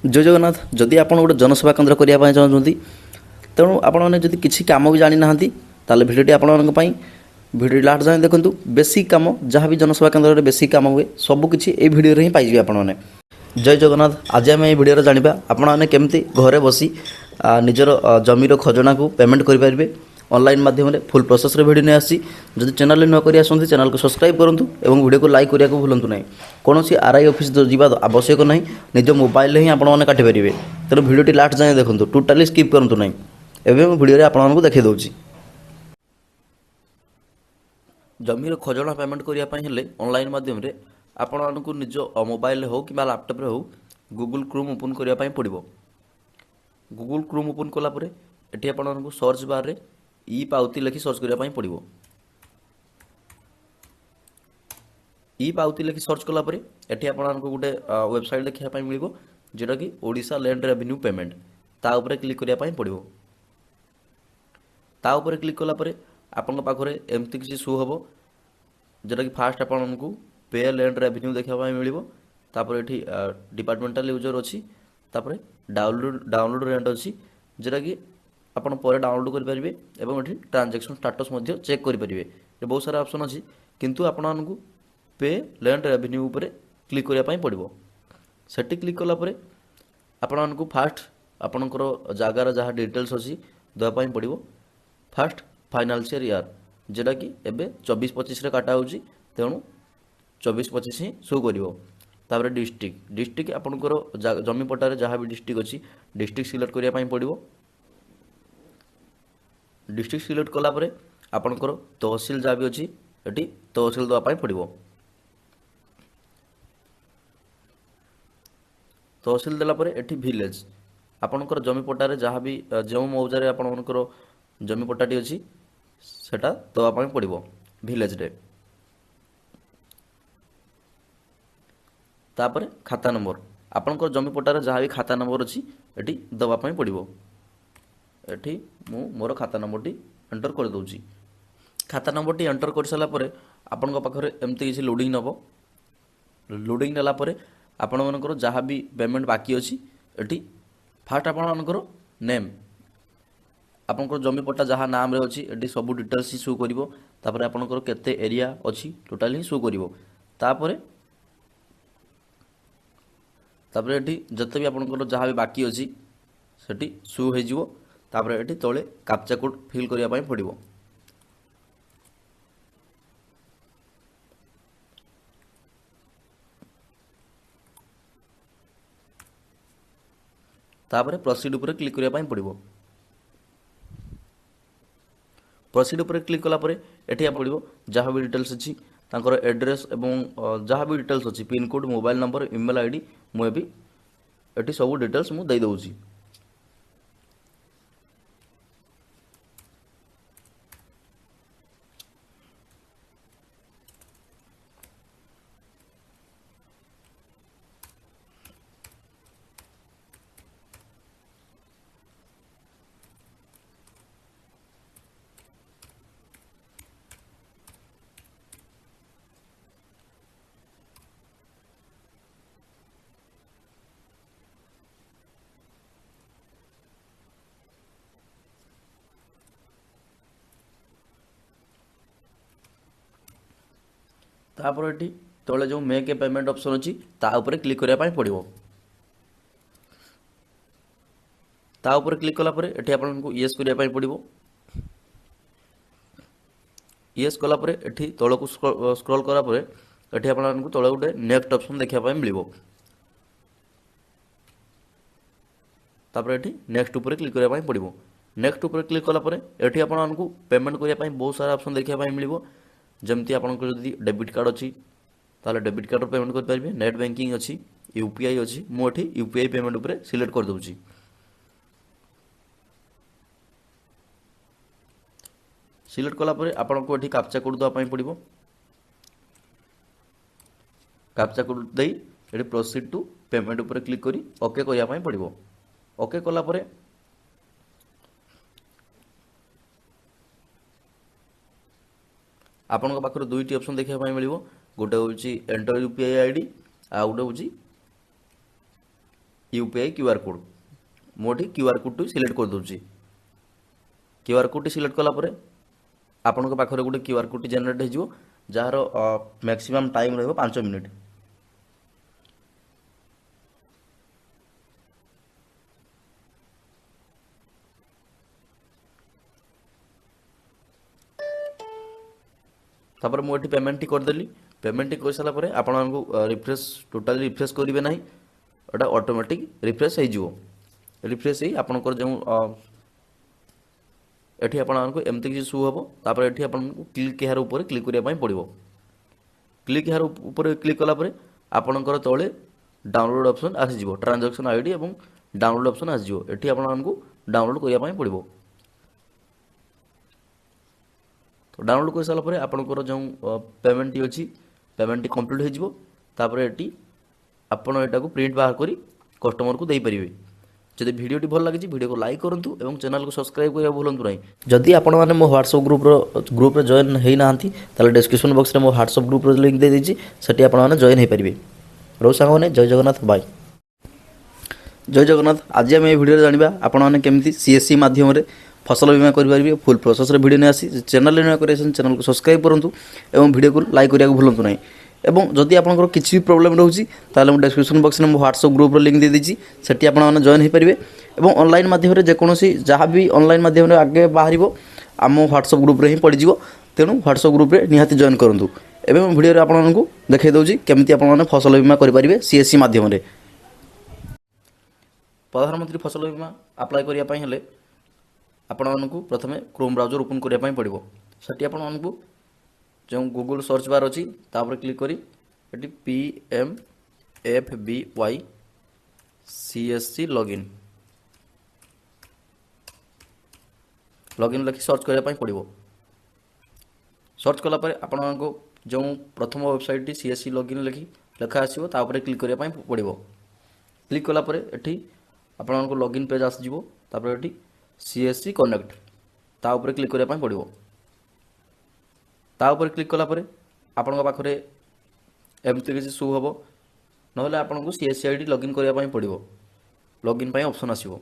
जय जगन्नाथ। जदि आप गोटे जनसेवा केन्द्र करने चाहते तेणु आपने जब किसी कम भी जानी ना ताल भिडियो आपंपाई भिडियो लास्ट जाए देखूँ बेसिक कम जहाँ भी जनसेवा केन्द्र में बेसिक कम हुए सबकिछि ये भिडियो ही पाइबे आपने। जय जगन्नाथ। आज आम ये भिडियो जाना आपने केमती घरे बसी निजर जमीर खजना को पेमेंट करेंगे ऑनलाइन माध्यम फुल प्रोसेस भिडियो नहीं आसी। जब चैनल नुआ कर चैनल को सब्सक्राइब करूँ और वीडियो को लाइक करने को भूलु ना। कौन सी आरआई ऑफिस जावा आवश्यक ना, निज मोबाइल ही आपने काटिपारे। तेणु भिडियो लास्ट जाए देखूँ टोटाली स्किप करूँ ना। एवं भिडियो आपको देखी दूँ जमीर खजना पेमेंट करने ऑनलाइन माध्यम आपण को निज मोबाइल हो कि लैपटॉप हो गूगल क्रोम ओपन करने पड़ो। गूगल क्रोम ओपन कलापर ये आपको सर्च बार रे ई पावती लिखि सर्च करने पड़ो। ई पावती लिखि सर्च कलापर ये आपको गोटे वेबसाइट देखापी मिल जोटा कि ओडिशा लैंड रेवेन्यू पेमेंट ता उपरे क्लिक करने पड़ो। ता उपरे क्लिक कलापर आपन पाखरे एमती किसी शो हम जोटा कि फास्ट आपन को पे लैंड रेवेन्यू देखा मिल। तापर ये डिपार्टमेंटल यूजर अच्छी डाउनलोड रेंट अच्छी जोटा कि आपन पर डाउनलोड करेंगे और ये ट्रांजैक्शन स्टाटस चेक करेंगे। बहुत सारा ऑप्शन अच्छी किंतु आपन को पे लैंड रेवेन्यू उपरे क्लिक करने पड़ो। सेटी क्लिक कलापर आपण को फास्ट आपणकर जगार जहाँ डिटेल्स अच्छी देवाई पड़ो। फास्ट फाइनान्शियल ईयर जोटा कि एवं 24-25 काटा हो तेणु 24-25 ही शो कर। डिस्ट्रिक्ट आपणकर जमी पट्टार जहाँ भी डिस्ट्रिक्ट अच्छी डिस्ट्रिक्ट सिलेक्ट करने पड़ो। डिस्ट्रिक्ट सिलेक्ट कलापर आपणकर तहसिल जहाँ भी अच्छी ये तहसिल देवाई पड़ो। तहसिल देलापर एठी विलेज आपणकर जमी पट्टार जहाँ भी जो मौजार आपणकर जमी पट्टाटी अच्छी सेटा देवाई पड़ो विलेज रे। तापर खाता नंबर आपणकर जमी पट्टार जहाँ भी खाता नंबर अच्छी ये देवाई पड़ो। एठी मु मोर खाता नंबर टी एंटर कर दूची। खाता नंबर टी एंटर कर सारापर आपण पाखे एमती किसी लोडिंग नब। लोडिंग नेलापर आपण मनकर जहाँ भी पेमेंट बाकी अच्छी ये फास्ट आपणकर नेम आपंकर जमी पट्टा जहाँ नाम रे अच्छी ये सब डिटेल्स ही शो कर। तापर आपणकर केते एरिया अच्छी टोटाल ही शो कर। तापर ये जिते भी आपंकर जहाँ भी बाकी अच्छी सेठी शो हो। तापर ये तले कैप्चा कोड फिल करने पड़ो। तापर प्रोसीड उपर क्लिक करने पड़ो। प्रोसीड उपर क्लिक कलापर ये पड़ो जहाँ भी डिटेल्स अच्छी तांकर एड्रेस एवं जहाँ भी डिटेल्स अच्छी pin code mobile number email ID मुझे ये सब डिटेल्स मुझे देदे। तापर ये तले जो मेक ए पेमेंट ऑप्शन अच्छी ताऊपर क्लिक करने पड़ो। ताऊपर क्लिक कलापर ये आपको येस करने पड़ो। येस कलापर ये तल को स्क्रॉल कलापर ये आपको तले गोटे नेक्स्ट ऑप्शन देखा मिल। तापर ये नेक्स्ट उपर क्लिक करने पड़ो। नेक्स्ट उपर क्लिक कलापर ये आपको पेमेंट करने बहुत सारा ऑप्शन देखा मिल। जमती आपको जब डेबिट कार्ड अच्छी ताले डेबिट कार्ड पेमेंट करेंगे। नेट बैंकिंग अच्छी यूपीआई अच्छी मुझे यूपीआई पेमेंट उपर सिलेक्ट कर दूची। सिलेक्ट कलापर आपको ये कैप्चा कोड देवाई पड़ो। कैप्चा कोड दे ये प्रोसीड टू पेमेंट उपर क्लिक करी ओके करने पड़ो। ओके कलापर आपण पाखर दुईटी ऑप्शन देखा मिल। गोटे हूँ एंटर यूपीआई आईडी आ गोटे हूँ यूपीआई क्यूआर कोड मोटी क्यूआर कोड सिलेक्ट कर दूची क्यूआर कोड सिलेक्ट कला परे आपनक पाखरे गोटे क्यूआर कोड जनरेट हो जार मैक्सिमम टाइम रहिबो 5 मिनिट। तापर मुझे पेमेंट टी करदेली पेमेंट टी कर सारा आपको रिफ्रेश टोटाली रिफ्रेश करेंगे ना एटा ऑटोमेटिक रिफ्रेश हो रिफ्रेश ही आपंकर जो एठी आपको एमती किसी शो हम तापर एठी आपको क्लिक यार ऊपर क्लिक करने पड़ो क्लिक यार ऊपर क्लिक कलापर आपणकर तले डाउनलोड ऑप्शन आसीज ट्रांजैक्शन आईडी और डाउनलोड ऑप्शन आसीज एठी आपको डाउनलोड करने पड़ो तो डाउनलोड कर सारा आपंकर जो पेमेंट अच्छी पेमेंट कम्प्लीट होपर ये आपड़ यहाँ को प्रिंट बाहर कर कस्टमर को देपारे जब भिडियोटी भल लगी भिडियो को लाइक करूँ और चैनल को सब्सक्राइब करने भूलु ना जदि आपण मैंने मो व्हाट्सएप ग्रुप जॉइन होना डिस्क्रिप्शन बॉक्स में मो व्हाट्सएप ग्रुप लिंक दे देती से आपने जॉइन हो पारे रो सांग जय जगन्नाथ बाय जय जगन्नाथ आज आम भिडियो जाना आपने केमी सीएससी माध्यम फसल बीमा करेंगे फुल प्रोसेस भिडियो नहीं आसी चैनल नया कर चैनल को सब्सक्राइब करूँ और भिडियो को लाइक करने भूलु ना एवं जदि आपंकर किसी भी प्रोब्लेम रोचे ताले डिस्क्रिप्शन बॉक्स में व्हाट्सएप ग्रुप लिंक दे देती से आपने जॉइन हो पारे और ऑनलाइन माध्यम जेकोसी जहाँ भी ऑनलाइन माध्यम आगे बाहर आम व्हाट्सएप ग्रुप ही पड़ज तेणु व्हाट्सएप ग्रुप निहाती जॉइन करूँ एवं भिडियो आपको देखा दूसरी केमी आपने फसल बीमा करेंगे सीएससी माध्यम प्रधानमंत्री फसल बीमा अप्लाई करने आपको प्रथम क्रोम ब्राउजर ओपन करने पड़ो से आपको जो गूगल सर्च बार अच्छी तापर क्लिक करी PMFBY CSC लॉगिन लिखि सर्च करने पड़ो सर्च कलापर आपको जो प्रथम वेबसाइट CSC लॉगिन लिखि लेखा आसो तापर क्लिक करने पड़ो क्लिक कलापर ये आपको लॉगिन पेज आसो तापर ये CSC कनेक्ट ता ऊपर क्लिक करने पड़ो तापर क्लिक कलापर आपण पाखे एमती किसी शो हम ना आपको CSC ID लॉगिन करने पड़ो लॉगिन ऑप्शन आसो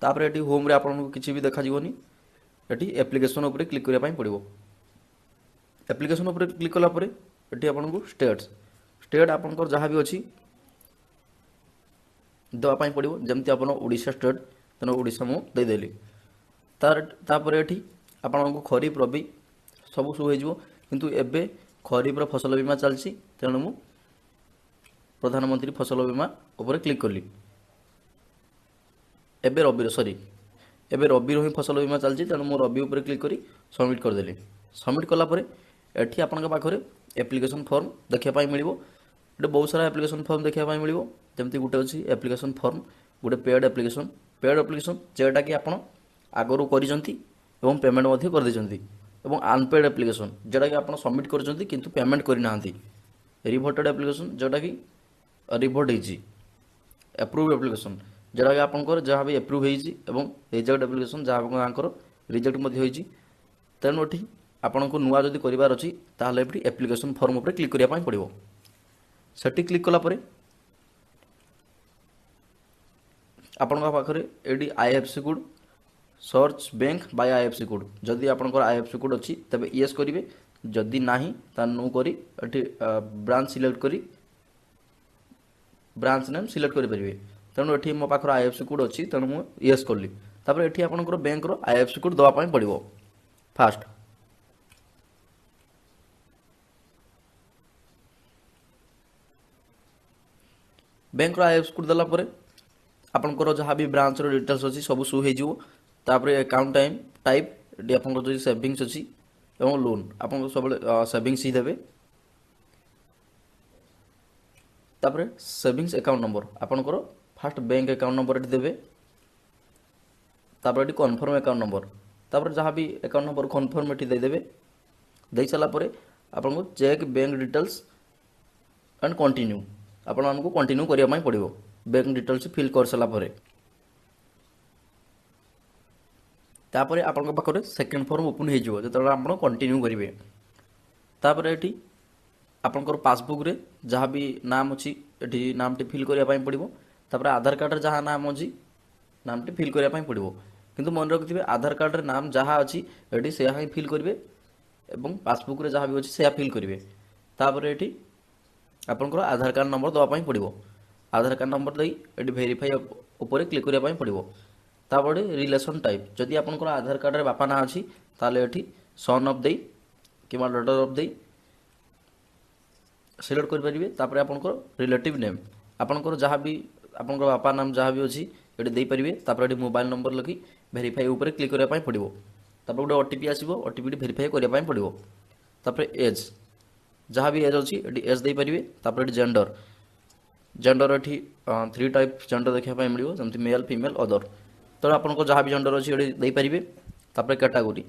तापर ये होम रे आपको किसी भी देखा ये एप्लिकेशन उपर क्लिक करने पड़ो एप्लिकेशन उपर क्लिक कलापर ये आपको स्टेट आपंकर जहाँ भी अच्छी देवाई पड़ो जमती आप ओडिशा स्टेट तेना ओडिशा मुझे देदेली तापर ये आपको खरीफ रबी सब शो हो किंतु एबे खरीफ्र फसल बीमा चलती तेणु मु प्रधानमंत्री फसल बीमा उपर क्लिक कली एबे रबी सॉरी एबे रबी ही फसल बीमा चलती तेणु मु रबी उपर क्लिक करी सबमिट करदेली सबमिट कलापर एठी आपन पाखरे एप्लिकेशन फॉर्म देखा मिल गोटे बहुत सारा एप्लिकेशन फॉर्म देखा मिल जमती गोटे अच्छी एप्लिकेशन फॉर्म गोटे पेड एप्लिकेशन जेटा कि आप आगरू कर पेमेंट कर अनपेड एप्लिकेशन जोटा कि आप सबमिट कर पेमेंट करना रिभोटेड एप्लिकेशन जोटा कि रिभोट होती एप्रूव एप्लिकेशन जोटा कि आपंकर जहाँ भी एप्रूव हो रिजेक्ट एप्लिकेशन जहाँ रिजेक्ट होती तेणु ये आपन को नुआ जदि करार अच्छी ताल एप्लिकेशन फॉर्म उपर क्लिक करने पड़ो से क्लिक कलापर आपण पाखे ये IFSC code search bank by IFSC code जदि आपंकर IFSC कोड अच्छी तबे येस करेंगे जदि नाही ता नो करी ब्रांच सिलेक्ट करी ब्रांच नेम सिलेक्ट करेंगे तेणु ये मो पाखर IFSC कोड अच्छी तेणु मुझे येस कली तापर ये आपंकर बैंक IFSC कोड दवापाई पड़ो फास्ट बैंक IFSC कोड देलापर आपंकर जहाँ भी ब्रांच डिटेल्स अच्छी सब शो हो अकाउंट टाइप आप जो सेविंग्स अच्छी और लोन आप सब सेविंग्स ही देवे तापर सेविंग्स अकाउंट नंबर आपंकर फास्ट बैंक अकाउंट नंबर ये देवे तापर ये कन्फर्म अकाउंट नंबर तापर जहाँ भी अकाउंट नंबर कन्फर्म ये देदेवे दे सारापर आपको cheque bank details and continue आपको कंटिन्यू करने पड़ो बैंक डिटेल्स फिल कर सारापर तापर आपन पाखे सेकेंड फॉर्म ओपन हो जो आप कंटिन्यू करेंगे तापर ये आपंकर पासबुक रे जहाँ भी नाम अच्छी ଏଠି ନାମଟି ଫିଲ୍ କରିବା ପାଇଁ ପଡ଼ିବ। ତାପରେ ଆଧାର କାର୍ଡ଼ରେ ଯାହା ନାମ ଅଛି ନାମଟି ଫିଲ୍ କରିବା ପାଇଁ ପଡ଼ିବ। କିନ୍ତୁ ମନେ ରଖିଥିବେ ଆଧାର କାର୍ଡ଼ରେ ନାମ ଯାହା ଅଛି ଏଠି ସେୟା ହିଁ ଫିଲ୍ କରିବେ ଏବଂ ପାସବୁକ୍ରେ ଯାହା ବି ଅଛି ସେୟା ଫିଲ୍ କରିବେ। ତାପରେ ଏଠି ଆପଣଙ୍କର ଆଧାର କାର୍ଡ଼ ନମ୍ବର ଦେବା ପାଇଁ ପଡ଼ିବ। ଆଧାର କାର୍ଡ଼ ନମ୍ବର ଦେଇ ଏଠି ଭେରିଫାଇ ଉପରେ କ୍ଲିକ୍ କରିବା ପାଇଁ ପଡ଼ିବ। ତାପରେ ରିଲେସନ୍ ଟାଇପ୍, ଯଦି ଆପଣଙ୍କର ଆଧାର କାର୍ଡ଼ରେ ବାପା ନାଁ ଅଛି ତାହେଲେ ଏଠି ସନ୍ ଅଫ୍ ଦେଇ କିମ୍ବା ଡଟର୍ ଅଫ୍ ଦେଇ ସିଲେକ୍ଟ କରିପାରିବେ। ତାପରେ ଆପଣଙ୍କର ରିଲେଟିଭ୍ ନେମ୍, ଆପଣଙ୍କର ଯାହା ବି ଆପଣଙ୍କର ବାପା ନାମ ଯାହା ବି ଅଛି ଏଠି ଦେଇପାରିବେ। ତାପରେ ଏଠି ମୋବାଇଲ୍ ନମ୍ବର ଲେଖି ଭେରିଫାଇ ଉପରେ କ୍ଲିକ୍ କରିବା ପାଇଁ ପଡ଼ିବ। ତାପରେ ଗୋଟେ OTP ଆସିବ, OTPଟି ଭେରିଫାଇ କରିବା ପାଇଁ ପଡ଼ିବ। ତାପରେ ଏଜ୍, ଯାହା ବି ଏଜ୍ ଅଛି ଏଠି ଏଜ୍ ଦେଇପାରିବେ। ତାପରେ ଏଠି ଜେଣ୍ଡର, ଜେଣ୍ଡର ଏଠି 3 ଟାଇପ୍ ଜେଣ୍ଡର ଦେଖିବା ପାଇଁ ମିଳିବ, ଯେମିତି ମେଲ୍ ଫିମେଲ୍ ଅଦର। ତେଣୁ ଆପଣଙ୍କ ଯାହା ବି ଜେଣ୍ଡର ଅଛି ଏଠି ଦେଇପାରିବେ। ତାପରେ କ୍ୟାଟାଗୋରୀ,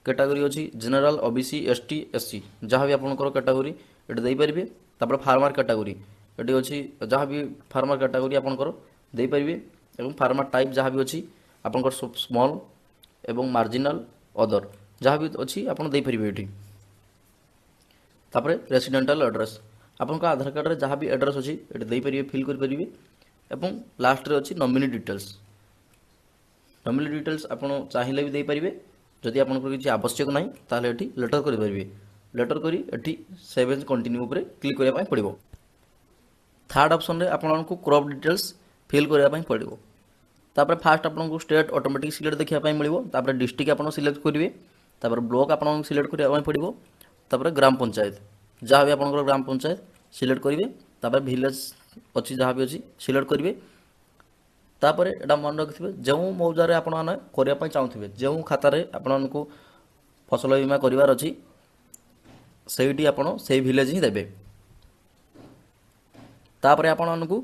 କ୍ୟାଟାଗୋରୀ ଅଛି ଜେନେରାଲ, OBC, ST, SC, ଯାହା ବି ଆପଣଙ୍କର କ୍ୟାଟାଗୋରୀ ଏଠି ଦେଇପାରିବେ। ତାପରେ ଫାର୍ମର କ୍ୟାଟାଗୋରୀ, ଏଠି ଅଛି ଯାହା ବି ଫାର୍ମର କ୍ୟାଟାଗୋରୀ ଆପଣଙ୍କର ଦେଇପାରିବେ। ଏବଂ ଫାର୍ମର ଟାଇପ୍ ଯାହା ବି ଅଛି ଆପଣଙ୍କର ସ୍ମଲ୍ ଏବଂ ମାର୍ଜିନାଲ ଅଦର ଯାହା ବି ଅଛି ଆପଣ ଦେଇପାରିବେ ଏଠି। ତାପରେ ରେସିଡେଣ୍ଟାଲ ଆଡ୍ରେସ୍, ଆପଣଙ୍କ ଆଧାର କାର୍ଡ଼ରେ ଯାହା ବି ଆଡ୍ରେସ୍ ଅଛି ଏଠି ଦେଇପାରିବେ, ଫିଲ୍ କରିପାରିବେ। ଏବଂ ଲାଷ୍ଟରେ ଅଛି ନୋମିନି ଡିଟେଲ୍ସ, ନୋମିନି ଡିଟେଲ୍ସ ଆପଣ ଚାହିଁଲେ ବି ଦେଇପାରିବେ। ଯଦି ଆପଣଙ୍କର କିଛି ଆବଶ୍ୟକ ନାହିଁ ତାହେଲେ ଏଠି ଲେଟର୍ କରିପାରିବେ। ଲେଟର୍ କରି ଏଠି ସେଭ୍ ଏଜ୍ କଣ୍ଟିନ୍ୟୁ ଉପରେ କ୍ଲିକ୍ କରିବା ପାଇଁ ପଡ଼ିବ। ଥାର୍ଡ଼ ଅପସନ୍ରେ ଆପଣଙ୍କୁ କ୍ରପ୍ ଡିଟେଲ୍ସ ଫିଲ୍ କରିବା ପାଇଁ ପଡ଼ିବ। ତାପରେ ଫାଷ୍ଟ ଆପଣଙ୍କୁ ଷ୍ଟେଟ୍ ଅଟୋମେଟିକ୍ ସିଲେକ୍ଟ ଦେଖିବା ପାଇଁ ମିଳିବ। ତାପରେ ଡିଷ୍ଟ୍ରିକ୍ଟ ଆପଣ ସିଲେକ୍ଟ କରିବେ। ତାପରେ ବ୍ଲକ୍ ଆପଣଙ୍କୁ ସିଲେକ୍ଟ କରିବା ପାଇଁ ପଡ଼ିବ। ତାପରେ ଗ୍ରାମ ପଞ୍ଚାୟତ, ଯାହା ବି ଆପଣଙ୍କର ଗ୍ରାମ ପଞ୍ଚାୟତ ସିଲେକ୍ଟ କରିବେ। ତାପରେ ଭିଲେଜ୍ ଅଛି ଯାହା ବି ଅଛି ସିଲେକ୍ଟ କରିବେ। ତାପରେ ଏଇଟା ମନେ ରଖିଥିବେ, ଯେଉଁ ମୌଜାରେ ଆପଣମାନେ କରିବା ପାଇଁ ଚାହୁଁଥିବେ, ଯେଉଁ ଖାତାରେ ଆପଣଙ୍କୁ ଫସଲ ବୀମା କରିବାର ଅଛି ସେଇଠି ଆପଣ ସେଇ ଭିଲେଜ୍ ହିଁ ଦେବେ। ତାପରେ ଆପଣମାନଙ୍କୁ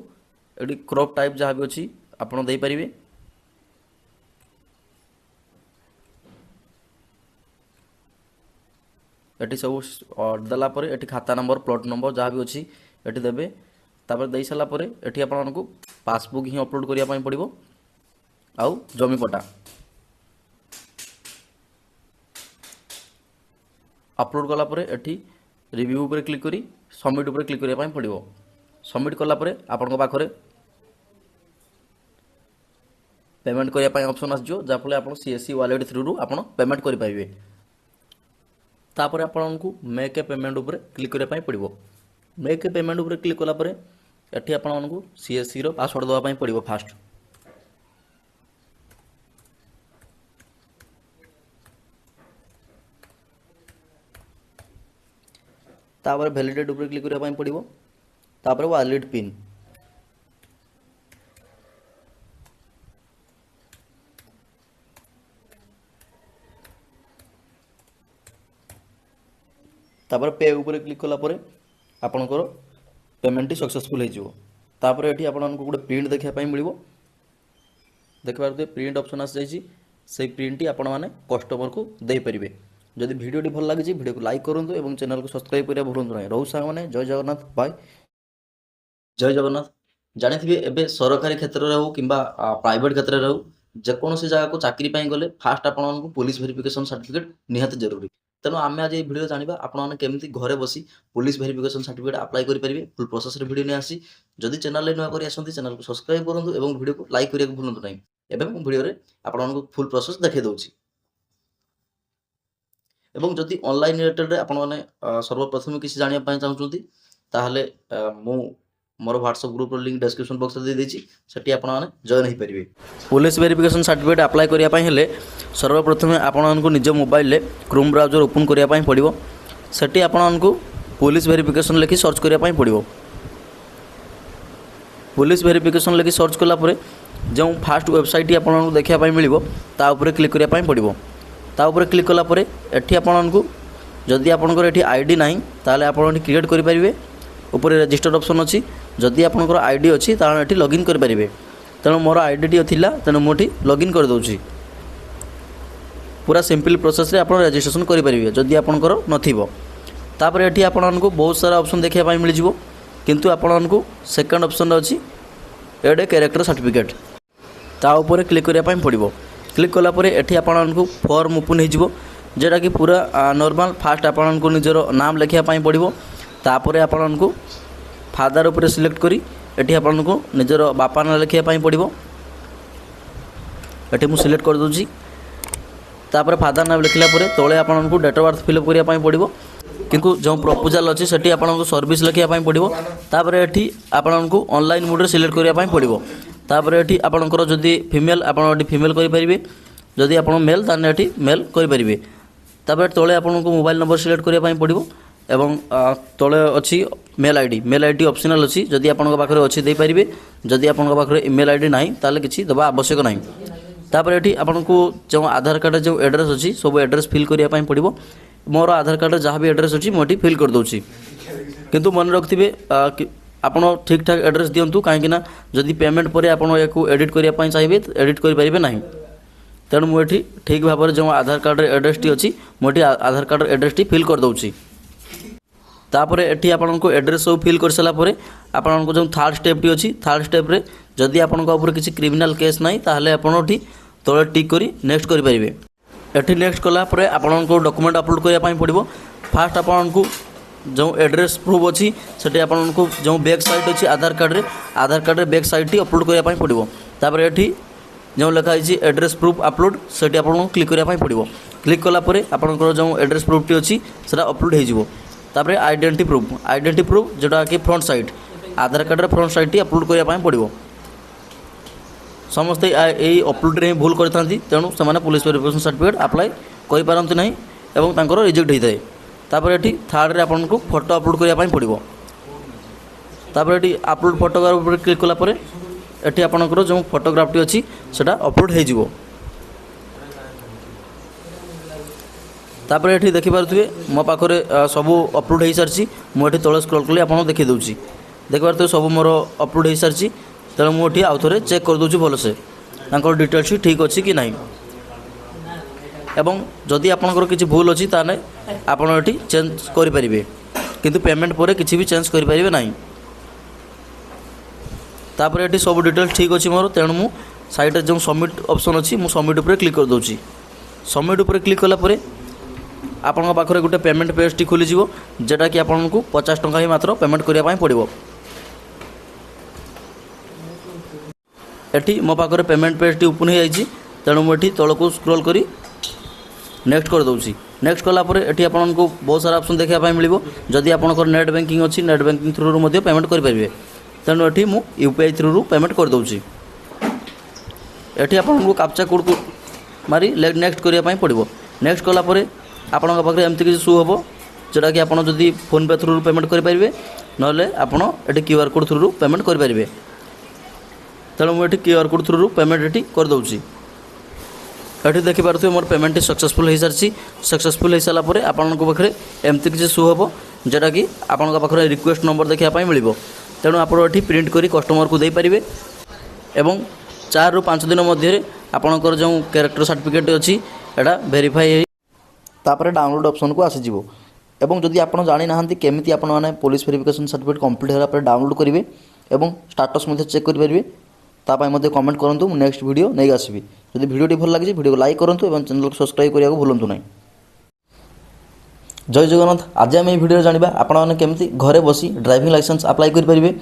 ଏଠି କ୍ରପ୍ ଟାଇପ୍ ଯାହା ବି ଅଛି ଆପଣ ଦେଇପାରିବେ। ଏଠି ସବୁ ଦେଲା ପରେ ଏଠି ଖାତା ନମ୍ବର, ପ୍ଲଟ୍ ନମ୍ବର ଯାହା ବି ଅଛି ଏଠି ଦେବେ। ତାପରେ ଦେଇ ସାରିଲା ପରେ ଏଠି ଆପଣଙ୍କୁ ପାସବୁକ୍ ହିଁ ଅପଲୋଡ଼ କରିବା ପାଇଁ ପଡ଼ିବ ଆଉ ଜମି ପଟା ଅପଲୋଡ଼ କଲା ପରେ ଏଠି ରିଭ୍ୟୁ ଉପରେ କ୍ଲିକ୍ କରି ସବମିଟ୍ ଉପରେ କ୍ଲିକ୍ କରିବା ପାଇଁ ପଡ଼ିବ। ସବମିଟ୍ କଲା ପରେ ଆପଣଙ୍କ ପାଖରେ पेमेंट करने ऑप्शन आसो जहाँफल आप CSC वालेट थ्रू आप पेमेंट करेंगे। तापर आपको मेक ए पेमेंट उपर क्लिक करने पड़ो। मेक ए पेमेंट उपर क्लिक कलापर एटी आपको CSC रो पासवर्ड देवाई पड़ो। फास्ट तापर वैलिडेट उपर क्लिक करने पड़ो। तापर वालेट पिन तापर पे ऊपर क्लिक कलापर आपणकर पेमेंट सक्सेसफुल होपर ये आपको गोटे प्रिंट देखापी मिल देखिए प्रिंट ऑप्शन आसी जाइए से प्रिंट आपण मैंने कस्टमर को देपारे। जदि वीडियो भल लगी वीडियो को लाइक करूँ और चैनल को सब्सक्राइब करा भूलु ना। रोहु सांग जय जगन्नाथ बाय जय जगन्नाथ। जानी एवं सरकारी क्षेत्र में हो कि प्राइवेट क्षेत्र में हो जेकोसी जगह को चाकरी गले फास्ट आपको पुलिस वेरिफिकेशन सर्टिफिकेट निहाती जरूरी। तेणु आम आज ये वीडियो जाना आपने केमती घरे बसी पुलिस वेरिफिकेशन सर्टिफिकेट अप्लाई करेंगे। फुल प्रोसेस वीडियो नहीं आसी जदि चैनल नुआ कर चैनल को सब्सक्राइब करूँ और वीडियो को लाइक करने भूलु ना। एवं वीडियो रे आपको फुल प्रोसेस देखे दूसरी एवं जदि ऑनलाइन रिलेटेड आपने सर्वप्रथम किसी जानापी चाहते ताहले मु मोर WhatsApp group link description box दे देछि सेठी आपण माने जॉइन हो पारिबे। पुलिस वेरिफिकेशन सर्टिफिकेट अप्लाई करिया पई हेले सर्वप्रथम आपनको निज मोबाइल ले क्रोम ब्राउजर ओपन करिया पई पड़िबो। सेठी आपनको पुलिस वेरिफिकेशन लिखि सर्च करिया पई पड़िबो। पुलिस वेरिफिकेशन लिखि सर्च कला परे जो फास्ट वेबसाइट आपको देखा मिल ता ऊपर क्लिक करिया पई पड़िबो। ता ऊपर क्लिक कला परे एठी आपनको जदि आपनकर एठी आईडी नाही ताले आपण एठी क्रिएट करि परिबे। ऊपर रजिस्टर ऑप्शन अच्छी जदि आपनकर आईडी अच्छी ताले एठी लॉगिन करि परिबे। तेणु मोर आईडी थिला तेणु मुठी लॉगिन कर दउची। पूरा सिंपल प्रोसेस रे आपण रजिस्ट्रेशन करि परिबे जदि आपनकर नथिबो। तापर एठी आपनको बहुत सारा ऑप्शन देखा पाई मिल जिवो किंतु आपनको सेकंड ऑप्शन अच्छी एड कैरेक्टर सर्टिफिकेट ता ऊपर क्लिक करिया पाई पड़िबो। क्लिक कला परे एठी आपनको फॉर्म ओपन हो जेटा कि पूरा नॉर्मल फास्ट आपनको निजर नाम लिखा पाई पड़िबो। तापर आपनको फादर उपर सिलेक्ट करी एठी आपनको निजर बापा ना लिखिया पाई पड़िबो। एठी मु सिलेक्ट कर दूची। तापर फादर नाम लिखला परे तळे आपनको डेट ऑफ बर्थ फिलअप करिया पाई पड़िबो। किंतु जो प्रपोजल अच्छी सेठी आपनको सर्विस लिखिया पाई पड़िबो। तापर एठी आपनको ऑनलाइन मोड रे सिलेक्ट करिया पाई पड़िबो। तापर एठी आपनकर जदी फीमेल आपन एठी फीमेल करि परिबे, जदी आपन मेल ताने एठी मेल करि परिबे। तापर तळे आपनको मोबाइल नंबर सिलेक्ट करिया पाई पड़िबो एवं तळे अछि मेल आईडी ऑप्शनल अछि, जदी आपनक पाखरे अछि देई परिबे, जदी आपनक पाखरे ईमेल आईडी नाही ताले किछि दबा आवश्यक नाही। तापर एठी आपनको जो आधार कार्ड जो एड्रेस अछि सब एड्रेस फिल करिया पाई पड़िबो। मोर आधार कार्ड जहाँ भी एड्रेस अच्छी मुझे फिल कर दूची। किंतु मन रखिथे आपण ठीक ठाक एड्रेस दिंतु कहीं जदि पेमेंट पर आपड़ या एडिट करने चाहिए एडिट करेंगे ना। तेणु मुझे ठीक भाव में जो आधार कार्ड एड्रेस टी अच्छी मुझे आधार कार्ड एड्रेस टी फिल कर दूची। तापर एठी आपको एड्रेस सब फिल कर सारापर आपको जो थर्ड स्टेप टी अच्छी थर्ड स्टेप रे जदि आपन किसी क्रिमिनाल केस ना ताहले आपन तले टिक करी नेक्स्ट करेंगे। एठी नेक्स्ट कला परे आपनको डॉक्यूमेंट अपलोड करिया पाई पड़िबो। फास्ट आपनको जो एड्रेस प्रूफ अच्छी सेठी आपनको जो बैक साइड अच्छी आधार कार्ड रे बैक साइड टी अपलोड करिया पाई पड़िबो। तापर एठी जो लिखा है एड्रेस प्रूफ अपलोड सेठी आपनको क्लिक करिया पाई पड़िबो। क्लिक कला परे आपनको जो एड्रेस प्रूफ टी अच्छी सेटा अपलोड हो जिवो। तापर आइडेंटिटी प्रूफ जोटा कि फ्रंट साइड आधार कार्ड रे फ्रंट साइड टी अपलोड करिया पाई पड़िबो। समस्ते यही अपलोड रे भूल करथांती, तेणु से पुलिस वेरिफिकेशन सर्टिफिकेट अप्लाई करि पारंती नहीं एवं तांकर रिजेक्ट होता है। तापर एठी थर्ड रे आपनको फोटो अपलोड करिया पाई पड़िबो। तापर एठी अपलोड फोटोग्राफ ऊपर क्लिक कला परे एठी आपनकर जो फोटोग्राफ टी अछि सेटा अपलोड हो जिवो। तापर एठी देखि पारुथिबे मो पाखरे सब अपलोड हो सारछि। मु एठी तळे स्क्रॉल कली आपन देखि दउछि। देखि पारुथिबे सब मोर अपलोड हो सारछि। तेणु मुझे आउ थे चेक कर दूसरी भलसे डिटेल्स ठीक अच्छी कि नहीं। एवं जदि आपंकर किसी भूल अच्छी ताने आपड़ ये चेंज करेंगे, किंतु पेमेंट पर किसी भी चेंज करेंगे ना। तापर ये सब डिटेल्स ठीक अच्छी मोर, तेणु मु साइड जो सबमिट ऑप्शन अच्छी मु सबमिट उपर क्लिक कर दूसरी। सबमिट उपर क्लिक कलापर आपण पाखे गोटे पेमेंट पेज टी खोलीज जोटा कि आपको 50 टंका ही मात्र पेमेंट करने पड़ो। एठी मो पाखरे पेमेंट पेज टी ओपन हो जाइए। तेणु मुझे तौक स्क्रॉल करी नेक्स्ट कर दूसरी। नेक्स्ट कलापर एठी आपको बहुत सारा ऑप्शन देखा मिल। जदि आपंकर नेट बैंकिंग अच्छी नेट बैंकिंग थ्रू रू पेमेंट करेंगे। तेणु ये मु यूपीआई थ्रू रू पेमेंट कर दूसरी। एठी आपको कैप्चा कोड को मारी नेक्स्ट करने पड़ो। नेक्स्ट कलापर आपण पाखे एमती किसी शो हम जोटा कि आप फोन पे थ्रू पेमेंट करेंगे ना ये क्यूआर कोड थ्रू पेमेंट करेंगे। तेणु मुझे क्यूआर कोड थ्रू पेमेंट ये कर दूसरी। ये देखिपे मोर पेमेंट सक्सेसफुल हो सारी। सक्सेसफुल हो सारापर आपण पाखे एमती किसी शो हम जोटा कि आपण पाखे रिक्वेस्ट नंबर देखापी मिल। तेणु आप प्रिंट करी कस्टमर को दे पारे एवं 4 ରୁ 5 दिन मध्य आपणकर जो कैरेक्टर सर्टिफिकेट अच्छी एटा वेरीफाई तापर डाउनलोड ऑप्शन को आसीज। एवं जदि आप जानी ना केमी आप पुलिस वेरिफिकेशन सर्टिफिकेट कंप्लीट होगा डाउनलोड करेंगे एवं स्टाटस चेक करेंगे तापाई कमेंट करूँ। नेक्स्ट वीडियो नहीं आसबि। जदि वीडियो भल लगी वीडियो को लाइक करूँ और चैनल को सब्सक्राइब करने को भूलु ना। जय जगन्नाथ। आज आम वीडियो जाना आपने केमती घरे बसी ड्राइविंग लाइसेंस अप्लाई करेंगे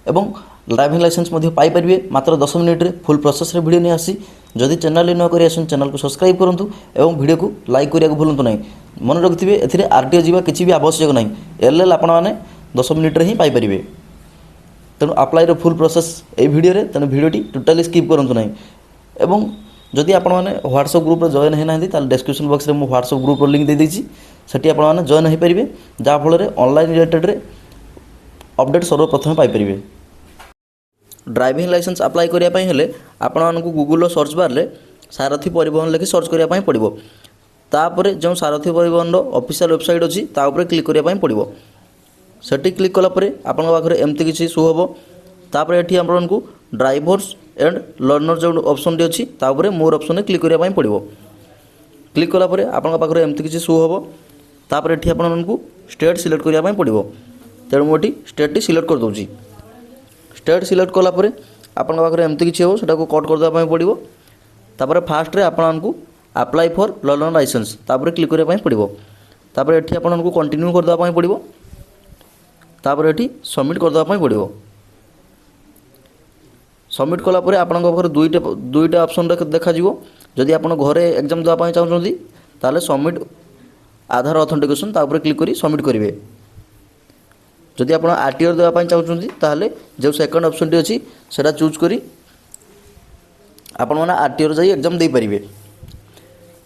एवं ड्राइविंग लाइसेंस पाइपर मात्र 10 मिनिट रे फुल प्रोसेस रे वीडियो नहीं आसी। जदि चैनल न कर चैनल को सब्सक्राइब करूँ और वीडियो को लाइक करने को भूलु ना। मन रखिए ए आरटीओ जावा किसी भी आवश्यक ना। एल आपने 10 मिनिट रे ही पाइपर। तेणु अप्लाई रो फुल प्रोसेस ए वीडियो रे तेणु वीडियोटी टोटाली स्किप करूँ ना। एवं जदि आप व्हाट्सएप ग्रुप जॉइन होना ताल डिस्क्रिप्शन बॉक्स में व्हाट्सएप ग्रुप लिंक दे देती सेठी आपने जॉइन हो पारे जहाँफल ऑनलाइन रिलेटेड रे अपडेट सर्वप्रथम पाइपर। ड्राइविंग लाइसेंस अप्लाई करने आपको गूगल सर्च बार में सारथी परिवहन लिखि सर्च करने पड़ो। तापर जो सारथी परिवहन ऑफिशियल वेबसाइट अच्छी तापर क्लिक करने पड़ो। सेठी क्लिक कलापर आपण पाखे एमती किसी शो हम। तापर ये आपको ड्राइवर्स एंड लर्नर जो ऑप्शन टी अच्छी तापर मोर ऑप्शन क्लिक करने पड़ो। क्लिक कलापर आपण पाखे एमती किसी शो हम। तापर ये आपको स्टेट सिलेक्ट करने पड़ो। तेणु मुझे स्टेट टी सिलेक्ट कर दूसरी। स्टेट सिलेक्ट कलापर आपण पाखे एमती किसी हो सेटा को कट करदेवाई पड़ो। तापर फास्ट रे आपको अप्लाई फॉर लर्नर लाइसेंस तापर क्लिक करने पड़ो। तापर ये आपको कंटिन्यू करदेवाई पड़ो। तापर एठी सबमिट कर दवा पड़ो। सबमिट कलापर आपंक पाखे दुईटा ऑप्शन देखा जदि आप घरे एग्जाम देवाई चाहते ताले सबमिट आधार ऑथेंटिकेशन तापर क्लिक करी सबमिट करेंगे। जदि आप आरटीआर देवाई चाहते ताले जो सेकंड ऑप्शन टी अच्छी से चूज करी आपण मैंने आरटीआर जाई एग्जाम दे पारिबे।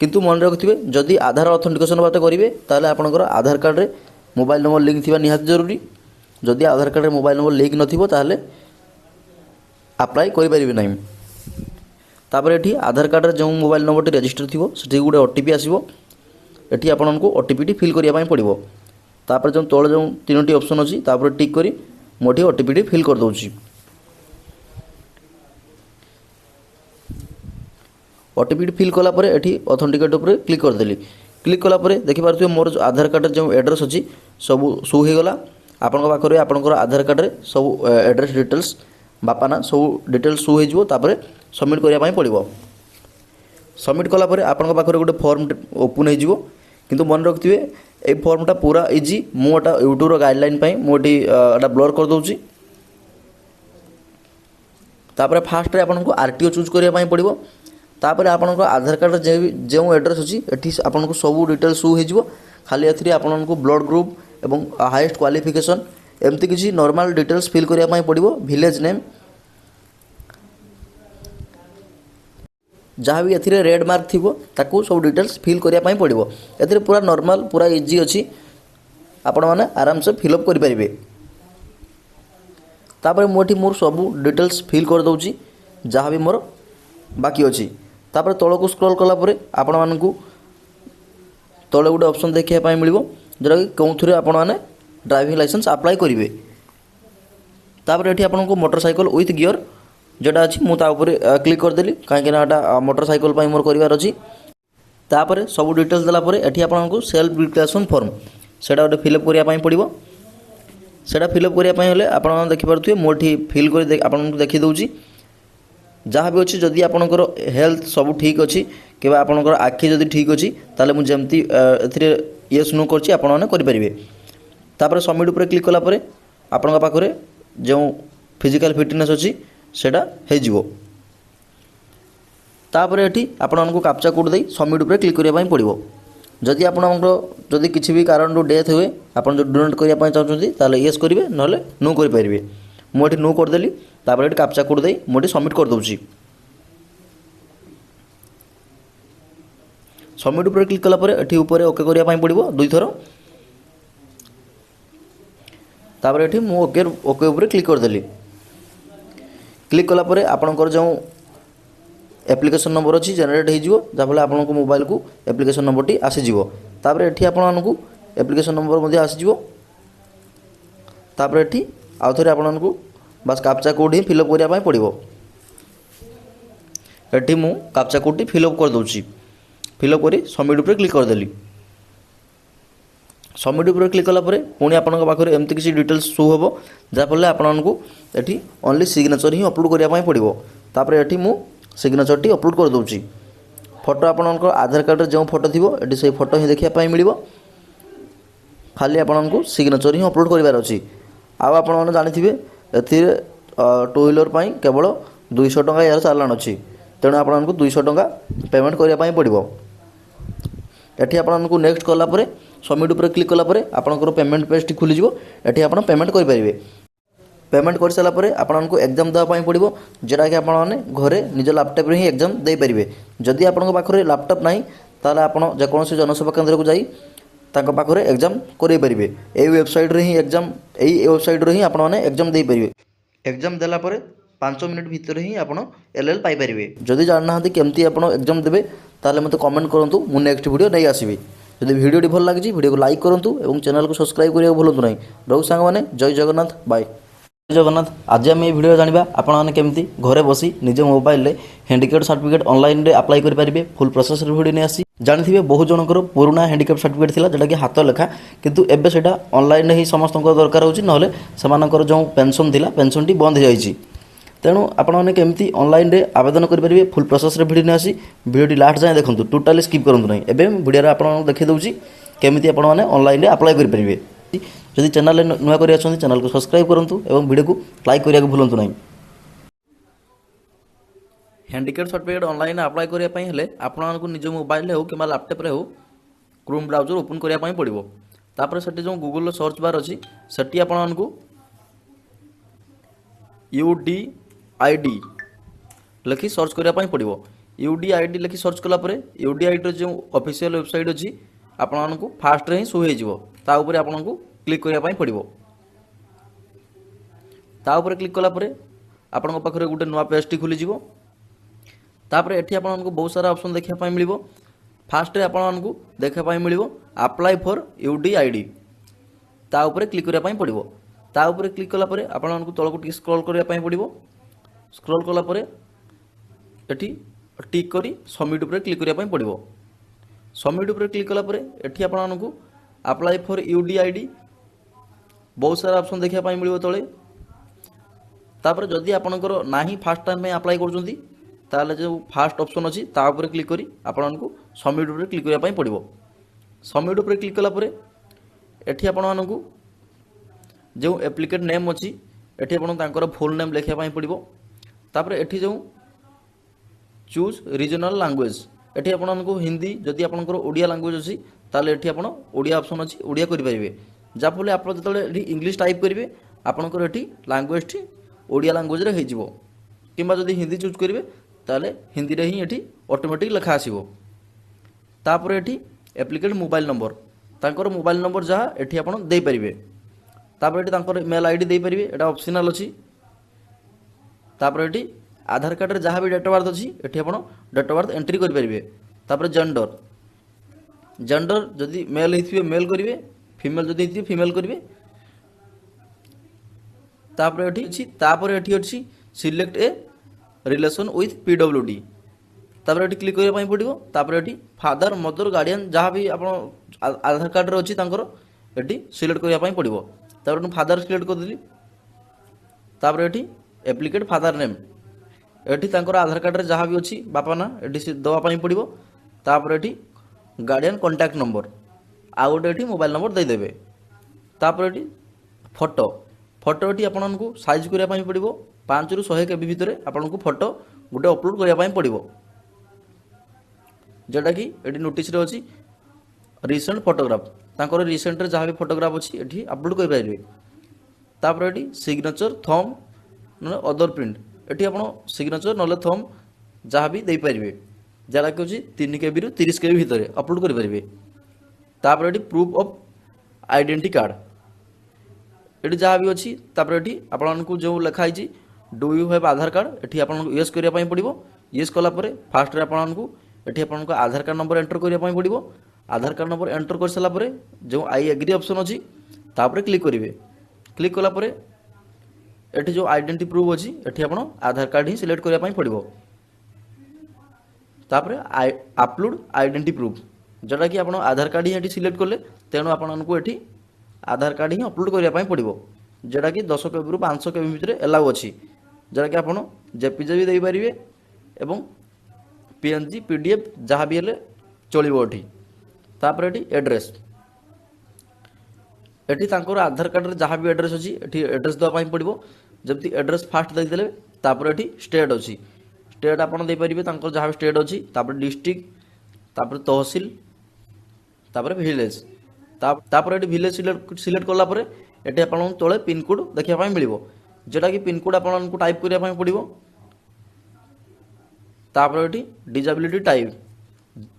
किंतु मन रखिथे जदि आधार ऑथेंटिकेशन बात करेंगे ताले आपणकर आधार कार्ड रे मोबाइल नंबर लिंक थिबा निहात जरूरी। जदि आधार कार्ड रे मोबाइल नंबर लिंक नथिबो ताले अप्लाई करि परिबे नाही। तापर एठी आधार कार्ड रे जो मोबाइल नंबर टी रजिस्टर थिबो सेठी गुटे ओटीपी आसीबो। एठी आपनको ओटीपी टी फिल करिया पई पड़िबो। तापर जो तळे जो तीनोटी ऑप्शन अछि तापर टिक करी मोठी ओटीपी टी फिल कर दउची। ओटीपी फिल कला परे एठी ऑथेंटिकेट ऊपर क्लिक कर देली। क्लिक कला परे देखि पारथि मोर जो आधार कार्ड जो एड्रेस अछि सब शो हे गला। आपन पाखरे आपनकर आधार कार्ड रे सब एड्रेस डिटेल्स बापा ना सब डिटेल्स शो हे जिवो। तापर सबमिट करिया पई पड़िबो। सबमिट कला परे आपन पाखरे गोटे फॉर्म ओपन हे जिवो। किंतु मन रखथिबे ए फॉर्मटा पूरा इजी मोटा यूट्यूब रो गाइडलाइन पई मोटी एटा ब्लर कर दउची। तापर फास्ट रे आपन को आरटीओ चूज करिया पई पड़िबो। तापर आपन आधार कार्ड जो एड्रेस अच्छी एटी आपन को सब डिटेल शो हो खाली ए आपन को ब्लड ग्रुप एवं हाईएस्ट क्वालिफिकेशन एमती किसी नॉर्मल डिटेल्स फिल करिया पड़िबो। विलेज नेम जहाँ भी एथिरे रेड मार्क थिबो ताकू सब डिटेल्स फिल करिया पड़िबो। एथिरे पूरा नॉर्मल पूरा इजी अच्छी आपण माने आराम से फिलअप करि परिबे। तापर मोठी मोर सब डिटेल्स फिल कर दउची जहाँ भी मोर बाकी अच्छी। तापर तलक स्क्रॉल कला परे आपण मानकू तले गोटे ऑप्शन देखिया पाई मिलिबो जोटा कि कौन आपण माने ड्राइविंग लाइसेंस अप्लाई करेंगे। तापर एठी आपण को मोटरसाइकल विथ गियर जोटा अच्छी मुझे क्लिक करदेली कहीं मोटरसाइकल मोर करार अच्छी। तापर सब डिटेल्स देला परे एठी आपण को सेल्फ डिक्लेरेशन फॉर्म सेटा गोटे फिलअप करिया पड़िबो। सेटा फिलअप करिया हेले आपण देखि पारुथिबे मोठी फिल कर आपण देखि दउची जहाँ भी अच्छी। जदि आपणकर हेल्थ सब ठीक अच्छी कि आपणकर आखि जदि ठीक अच्छी ताले मुझे जमती ए येस नो करछि आपण माने करि परिबे। तापर सबमिट ऊपर क्लिक कला परे आपणका पाखरे जो फिजिकल फिटनेस अच्छी सेटा हे जिवो। तापर एठी आपनको कैप्चा कोड दे सबमिट ऊपर क्लिक करिया पई पड़िबो। जदि आपणकर जदि किछि भी कारण रो डेथ हुए आपण जो डोनेट करिया पई चाहछन्ती ताले यस करिवे नले नो करि परिबे। मु एठी नो कर देली। तापर एठी कैप्चा कोड दे मोटी सबमिट कर दउची। सबमिट ऊपर क्लिक कला परे एठी ऊपर ओके करिया पई पड़िबो दुई थरो। तापर एठी मु ओके ऊपर क्लिक कर देली। क्लिक कला परे आपनकर जो एप्लिकेशन नंबर अच्छी जेनेरेट हो जाफल आपण मोबाइल को एप्लिकेशन नंबर टी आसीजिवो। तापर एठी आपनको एप्लिकेशन नंबर मध्य आसीजिवो। तापर एठी आउ थरे आपनको बस कैप्चा कोड ही फिलअप करिया पई पड़िबो। एठी मु कैप्चा कोड टी फिलअप कर दउची। फिलअप करी सबमिट ऊपर क्लिक कर देली। सबमिट ऊपर क्लिक कला परे पुणी आपनका पाखरे एमती किसी डिटेल्स शो होबो जाफल आपनको एठी ओनली सिग्नेचर ही अपलोड करिया पई पड़िबो। तापर एठी मु सिग्नेचर टी अपलोड कर दउची। फोटो आपनकर आधार कार्ड रे जो फोटो थिबो एठी से फोटो ही देखिया पई मिलिबो। खाली आपनको सिग्नेचर ही अपलोड करिवार अछि। आ आपण माने जानिथिबे एथिरे टू व्हीलर पई केवल 200 टंका यार चालान अछि। तेणु आपनको 200 टंका पेमेंट करिया पई पड़िबो। एठी आपनको नेक्स्ट कला परे सबमिट ऊपर क्लिक कला परे आपनकर पेमेंट पेज टी खुली जिवो। एठी आपण पेमेंट करि परिबे। पेमेंट कर सारा परे आपनको एग्जाम देवा पई पड़िबो जेटा कि आपण माने घरे निज लैपटॉप रे ही एग्जाम दे परिबे। जदि आपनको पाखरे लैपटॉप नाही ताले आपण जे कोनोसी जनसेवा केंद्र को जाई तांको पाखरे एग्जाम करै परिबे। एई वेबसाइट रे ही एग्जाम एई वेबसाइट रे ही आपण माने एग्जाम दे परिबे। एग्जाम देला परे 5 मिनिट भीतर ही आपण एलएल पाई परिबे। जदि जानना हती केमती आपण एग्जाम देबे ताले मते कमेंट करंतु मु नेक्स्ट वीडियो नै आसीबी। जदि वीडियो टी भल लागिछि वीडियो को लाइक करंतु एवं चैनल को सब्सक्राइब करिया भूलंतु नाही। रहु सांग माने जय जगन्नाथ बाय। जगन्नाथ आज आम भिडियो जाना आपने केमती घरे बसी निज मोबाइल रे हैंडिकैप्ट सर्टिफिकेट ऑनलाइन रे अप्लाई कर पारिबे। फुल प्रोसेस वीडियो नहीं आसी जानिथिबे बहुत जनकर पुराना हैंडिकैप्ट सर्टिफिकेट थिला जेटा कि हाथ लेखा किंतु एबे सेटा ऑनलाइन ही समस्त दरकार होची नहले सेमानकर जो पेंशन थिला पेंशन टी बंद हो जाइछि। तेणु आपने केमती ऑनलाइन रे आवेदन कर पारिबे। फुल प्रोसेस रे वीडियो नहीं आसी वीडियो लास्ट जाए देखंतु टोटली स्किप करंतु नहीं। एबे वीडियो रे आपन देखै दउची केमती आपन माने ऑनलाइन रे अप्लाई कर पारिबे। जदि चैनल नुआ कर चैनल को सब्सक्राइब करूँ और वीडियो को लाइक करने को भूलु ना। हैंडिकेप्ट सर्टिफिकेट ऑनलाइन अप्लाई करने हेले आपको निज मोबाइल हो कि लैपटॉप हो क्रोम ब्राउजर ओपन करने पड़ो। तापर से जो गूगल सर्च बार अच्छी से आपको UDID लिखि सर्च करने पड़ो। UDID लिखि सर्च कलापर UDID जो ऑफिशियल वेबसाइट अच्छी आपको फास्ट ही शो होपर आपको क्लिक करने पड़ो। तापर क्लिक कलापर आपण पाखे गोटे नुआ पेज टी खुलीज। तापर एठी आपको बहुत सारा ऑप्शन देखा मिल। फास्ट आपको देखा मिल अप्लाई फॉर UDID ता ऊपर क्लिक करने पड़ो। ता ऊपर क्लिक कलापर आपको तलक टी स्क्रॉल करने पड़ो। स्क्रॉल कलापर एठी टिक करी सबमिट ऊपर क्लिक करने पड़ो। सबमिट ऊपर क्लिक कलापर एठी आपको अप्लाई फॉर UDID बहुत सारा ऑप्शन देखा मिल तले। तापर जदि आपणकर नाही फास्ट टाइम में अप्लाई कर ताले जो फास्ट ऑप्शन अच्छी तापर क्लिक करी आपको सबमिट ऊपर क्लिक करने पड़ो। सबमिट ऊपर क्लिक कलापर एठी आपको जो एप्लिकेट नेम अच्छी एठी आपको फुल नेम लिखापी पड़ो। तापर एठी जो चूज रीजनल लैंग्वेज एठी आपको हिंदी जदि आपंकर ओडिया लैंग्वेज अच्छी ताले एठी आपण ओडिया ऑप्शन अच्छी ओडिया करेंगे। जहाँफल आप जो इंग्लिश टाइप करेंगे आपंकर एठी लैंग्वेज टी ओडिया लैंग्वेज रे हो कि जदि हिंदी चूज करेंगे ताले हिंदी रे ही एठी ऑटोमेटिक लिखा आसीबो। तापर एठी एप्लिकेट मोबाइल नंबर तांकर मोबाइल नंबर जहाँ एठी आपण दे परिबे। तापर एठी तांकर मेल आईडी दे परिबे एटा ऑप्शनल अछि। तापर एठी आधार कार्ड रे जहाँ भी डेट ऑफ बर्थ अच्छी एठी आपण डेट ऑफ बर्थ एंट्री कर परिबे। तापर जेंडर जदि मेल हिथिबे मेल करिवे फीमेल जदि हिथिबे फीमेल करिवे। तापर एठी अछि select a relation with PWD तापर एठी क्लिक करने पड़ो। तापर एठी फादर मदर गार्डियन जहाँ भी आप आधार कार्ड अच्छी एठी सिलेक्ट करने पड़ो। तापर फादर सिलेक्ट करदेली। तापर एठी एप्लिकेट फादर नेम एठी तांकर आधार कार्ड जहाँ भी अच्छी बापा ना एठी दवापाई पड़ो। तापर एठी गार्डियन कॉन्टैक्ट नंबर आ गोटे एठी मोबाइल नंबर देदेवे। तापर एठी फोटो एठी आपको साइज करने पड़ो 5 ରୁ 100 KB भितर आपको फोटो गोटे अपलोड करने पड़ो। जोटा कि ये नोटिस रे अच्छी रिसेंट फोटोग्राफ तांकर रिसेंट जहाँ भी फोटोग्राफ अच्छी ये अपलोड करेंगे। तापर ये सिग्नेचर थम ना अदर प्रिंट ये आप सिग्नेचर ना थम जहाँ भी देपारे जरा कि हूँ 3 KB ରୁ 30 KB भितर अपलोड करेंगे। तापर ये प्रूफ ऑफ आइडेंटिटी कार्ड ये जहाँ भी अच्छी ये आपको जो लिखाई do you have Aadhaar card ये आपको यूएस करने पड़ो। यूएस कलापर फास्ट आपको ये आपको आधार कार्ड नंबर एंटर करने पड़ो। आधार कार्ड नंबर एंटर कर सारापर जो आई एग्री ऑप्शन अच्छी तापर क्लिक करेंगे। क्लिक कलापर ये जो आइडेंटिटी प्रूफ अच्छी ये आप आधार कार्ड ही सिलेक्ट करने पड़ो। तापर अपलोड आइडेंटिटी प्रूफ जोटा कि आप आधार कार्ड ही सिलेक्ट कले तेणु आपको ये आधार कार्ड ही अपलोड करने पड़ो। जोटा कि 10 KB ରୁ 500 KB भितर एलाउ अच्छी जोटा कि आप JPG भी देपारे एवं PNG PDF जहाँ भी हेले चलो ये। तापर ये एड्रेस ये तांकर आधार कार्ड जहाँ भी एड्रेस अच्छी ये एड्रेस देवाई पड़ो। जब एड्रेस फास्ट देदेले तापर ये स्टेट अच्छी स्टेट आप देपारे तांकर जहाँ भी स्टेट अच्छी तापर डिस्ट्रिक्ट तापर तहसील तापर विलेज तापर ये विलेज सिलेक्ट कलापर ये आपको तले पिनकोड देखापी मिल जोटा कि पिनकोड आपको टाइप करने पड़ो। तापर ये डिजेबिलिटी टाइप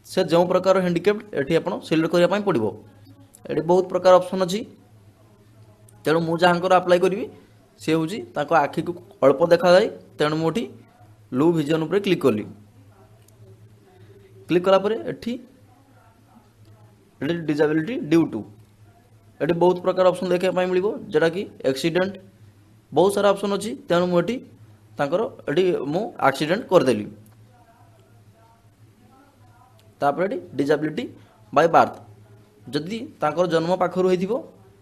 से जो प्रकार हैंडिकेप्ट ये आप सिलेक्ट करने पड़ो। ये बहुत प्रकार ऑप्शन अच्छी तेणु मुझे जहाँकर अप्लाई करी सी हूँ आखि को अल्प देखा जाए तेणु मुझे लो विजन उपर क्लिक कली। क्लिक कलापर ये डिजेबिलिटी ड्यू टू ये बहुत प्रकार ऑप्शन देखा मिल जोटा कि एक्सीडेंट बहुत सारा ऑप्शन अच्छी तेणु मुझे मु एक्सीडेंट करदेली। तापर ये डिजेबिलिटी बाय बार्थ जदि तांकर जन्म पाखर होता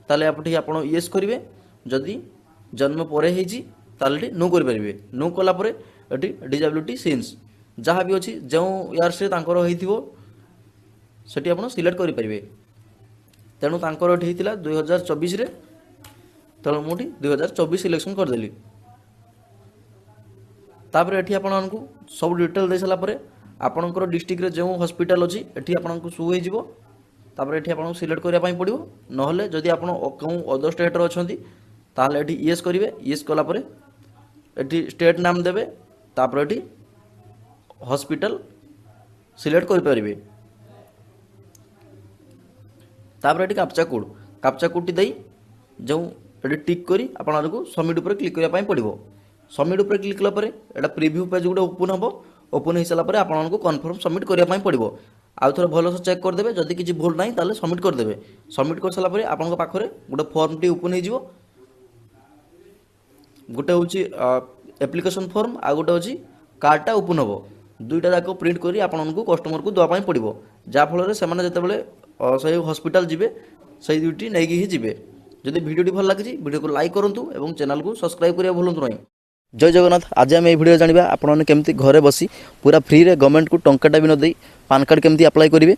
आप येस करेंगे जदि जन्म पर ताले नो करेंगे। नो कलापर ये डिजेबिलिटी सिन्स जहाँ भी अच्छी जो यार से होती आप सिलेक्ट करेंगे। तेणु तांकर एठी हितिला 2024 रे, तेणु मुठी 2024 सिलेक्शन करदेली। तापर एठी आपनकु सब डिटेल दे सला परे आपनकर डिस्ट्रिक्ट रे जो हॉस्पिटल अछि एठी आपनकु शो होई जिवो। तापर एठी आपनकु सिलेक्ट करिया पई पड़िवो, नहले जदि आपन कहूँ अदर स्टेट रे अछंती ताहले एठी यस करिवे। यस कला परे एठी स्टेट नाम देबे, तापर एठी हॉस्पिटल सिलेक्ट कर पारिबे। तापर एठी कैप्चा कोड टी देई जो एठी टिक करी आपनकु सबमिट ऊपर क्लिक करिया पई पड़िवो। सबमिट ऊपर क्लिक कला परे एटा प्रीव्यू पेज गुटे ओपन हबो। ओपन हो सारा पर आपको कन्फर्म सबमिट करने पड़ो। आउ थे भलसे चेक करदे, जदि किसी भूल ना ताले सबमिट करदे। सबमिट कर सारा आपन पाखे गोटे फर्म टी ओपन हो, गोटे हूँ एप्लिकेशन फर्म आ गोटे हूँ कार्डटा ओपन हम। दुईटा जाक प्रिंट कर आपको कस्टमर को देवाई पड़ो, जहाँफल से जो हॉस्पिटल जीवे से दुईटी नहीं ही जी। जदि वीडियो भल लगी वीडियो को लाइक करूँ और चैनल को सब्सक्राइब करने भूलु नहीं। जय जगन्नाथ। आज आम भिडियो जाना आपने केमती घरे बसी पूरा फ्री रे गवर्नमेंट को टंकाटा भी नदी पान कार्ड केमती अप्लाई करेंगे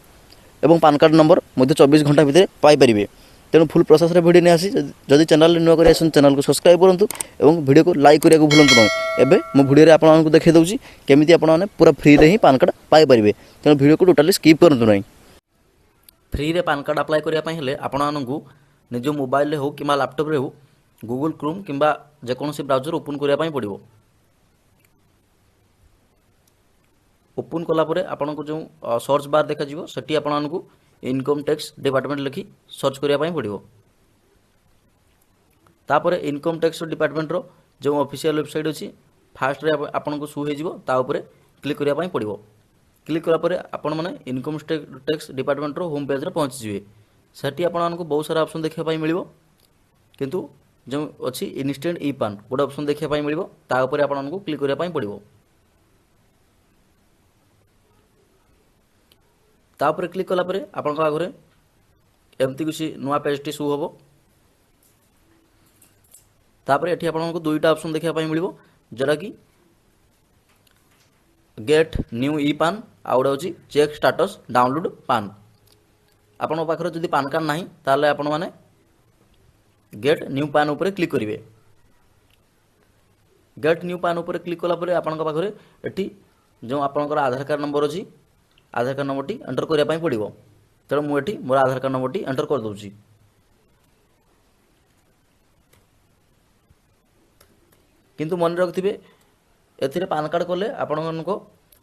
और पान कार्ड नंबर मध्य 24 घंटा भितर पाइपर। तेणु फुल प्रोसेस रे वीडियो नहीं आसी। जदि चैनल नुआ कर चैनल को सब्सक्राइब करूँ और वीडियो को लाइक करने को भूलु नहीं। एबे मो वीडियो आपको देखा दूसरी केमी आपने पूरा फ्री रे ही पान कार्ड पाइपर। तेणु वीडियो को टोटाली स्किप करूँ नहीं। फ्री रे पान कार्ड अप्लाई करने आपको निज मोबाइल हो कि लैपटॉप रे हो गूगल क्रोम किंबा जेकोसी ब्राउजर ओपन करने पड़ो। ओपन कलापर आपन को जो सर्च बार देखा सेठी आपको इनकम टैक्स डिपार्टमेंट लिखि सर्च करने पड़ो। तापर इनकम टैक्स डिपार्टमेंट रो जो ऑफिशियल वेबसाइट अच्छी फास्ट रे आपन को शो हो क्लिक करने पड़ो। क्लिक कलापर आपण मैंने इनकम टैक्स डिपार्टमेंट रो होम पेज रे पहुँची जाए। सेठी आपको बहुत सारा ऑप्शन देखा मिल, किंतु जो अच्छी इनस्टेंट ई पान गोटे ऑप्शन देखा मिल, तापर आपको क्लिक करने पड़ो। तापर क्लिक कलापर आपण आगे एमती किसी नुआ पेज टी शो हम। तापर एठी आपको दुईटा ऑप्शन देखा मिल, जोटा कि गेट न्यू ई पान आउ गोटे हूँ चेक स्टाटस डाउनलोड पान। आपण पाखे जदि पान कार्ड ना ताले आपण माने गेट न्यू पान उपरे क्लिक करेंगे। गेट न्यू पान उपरे क्लिक कलापर आपण पाखे एठी जो आपंकर आधार कार्ड नंबर अच्छी आधार कार्ड नंबर टी एंटर करने पड़ो। तेणु मुझे मोर आधार कार्ड नंबर टी एंटर कर दूसरी। किंतु मन रखिथे ए पान कार्ड कले आपण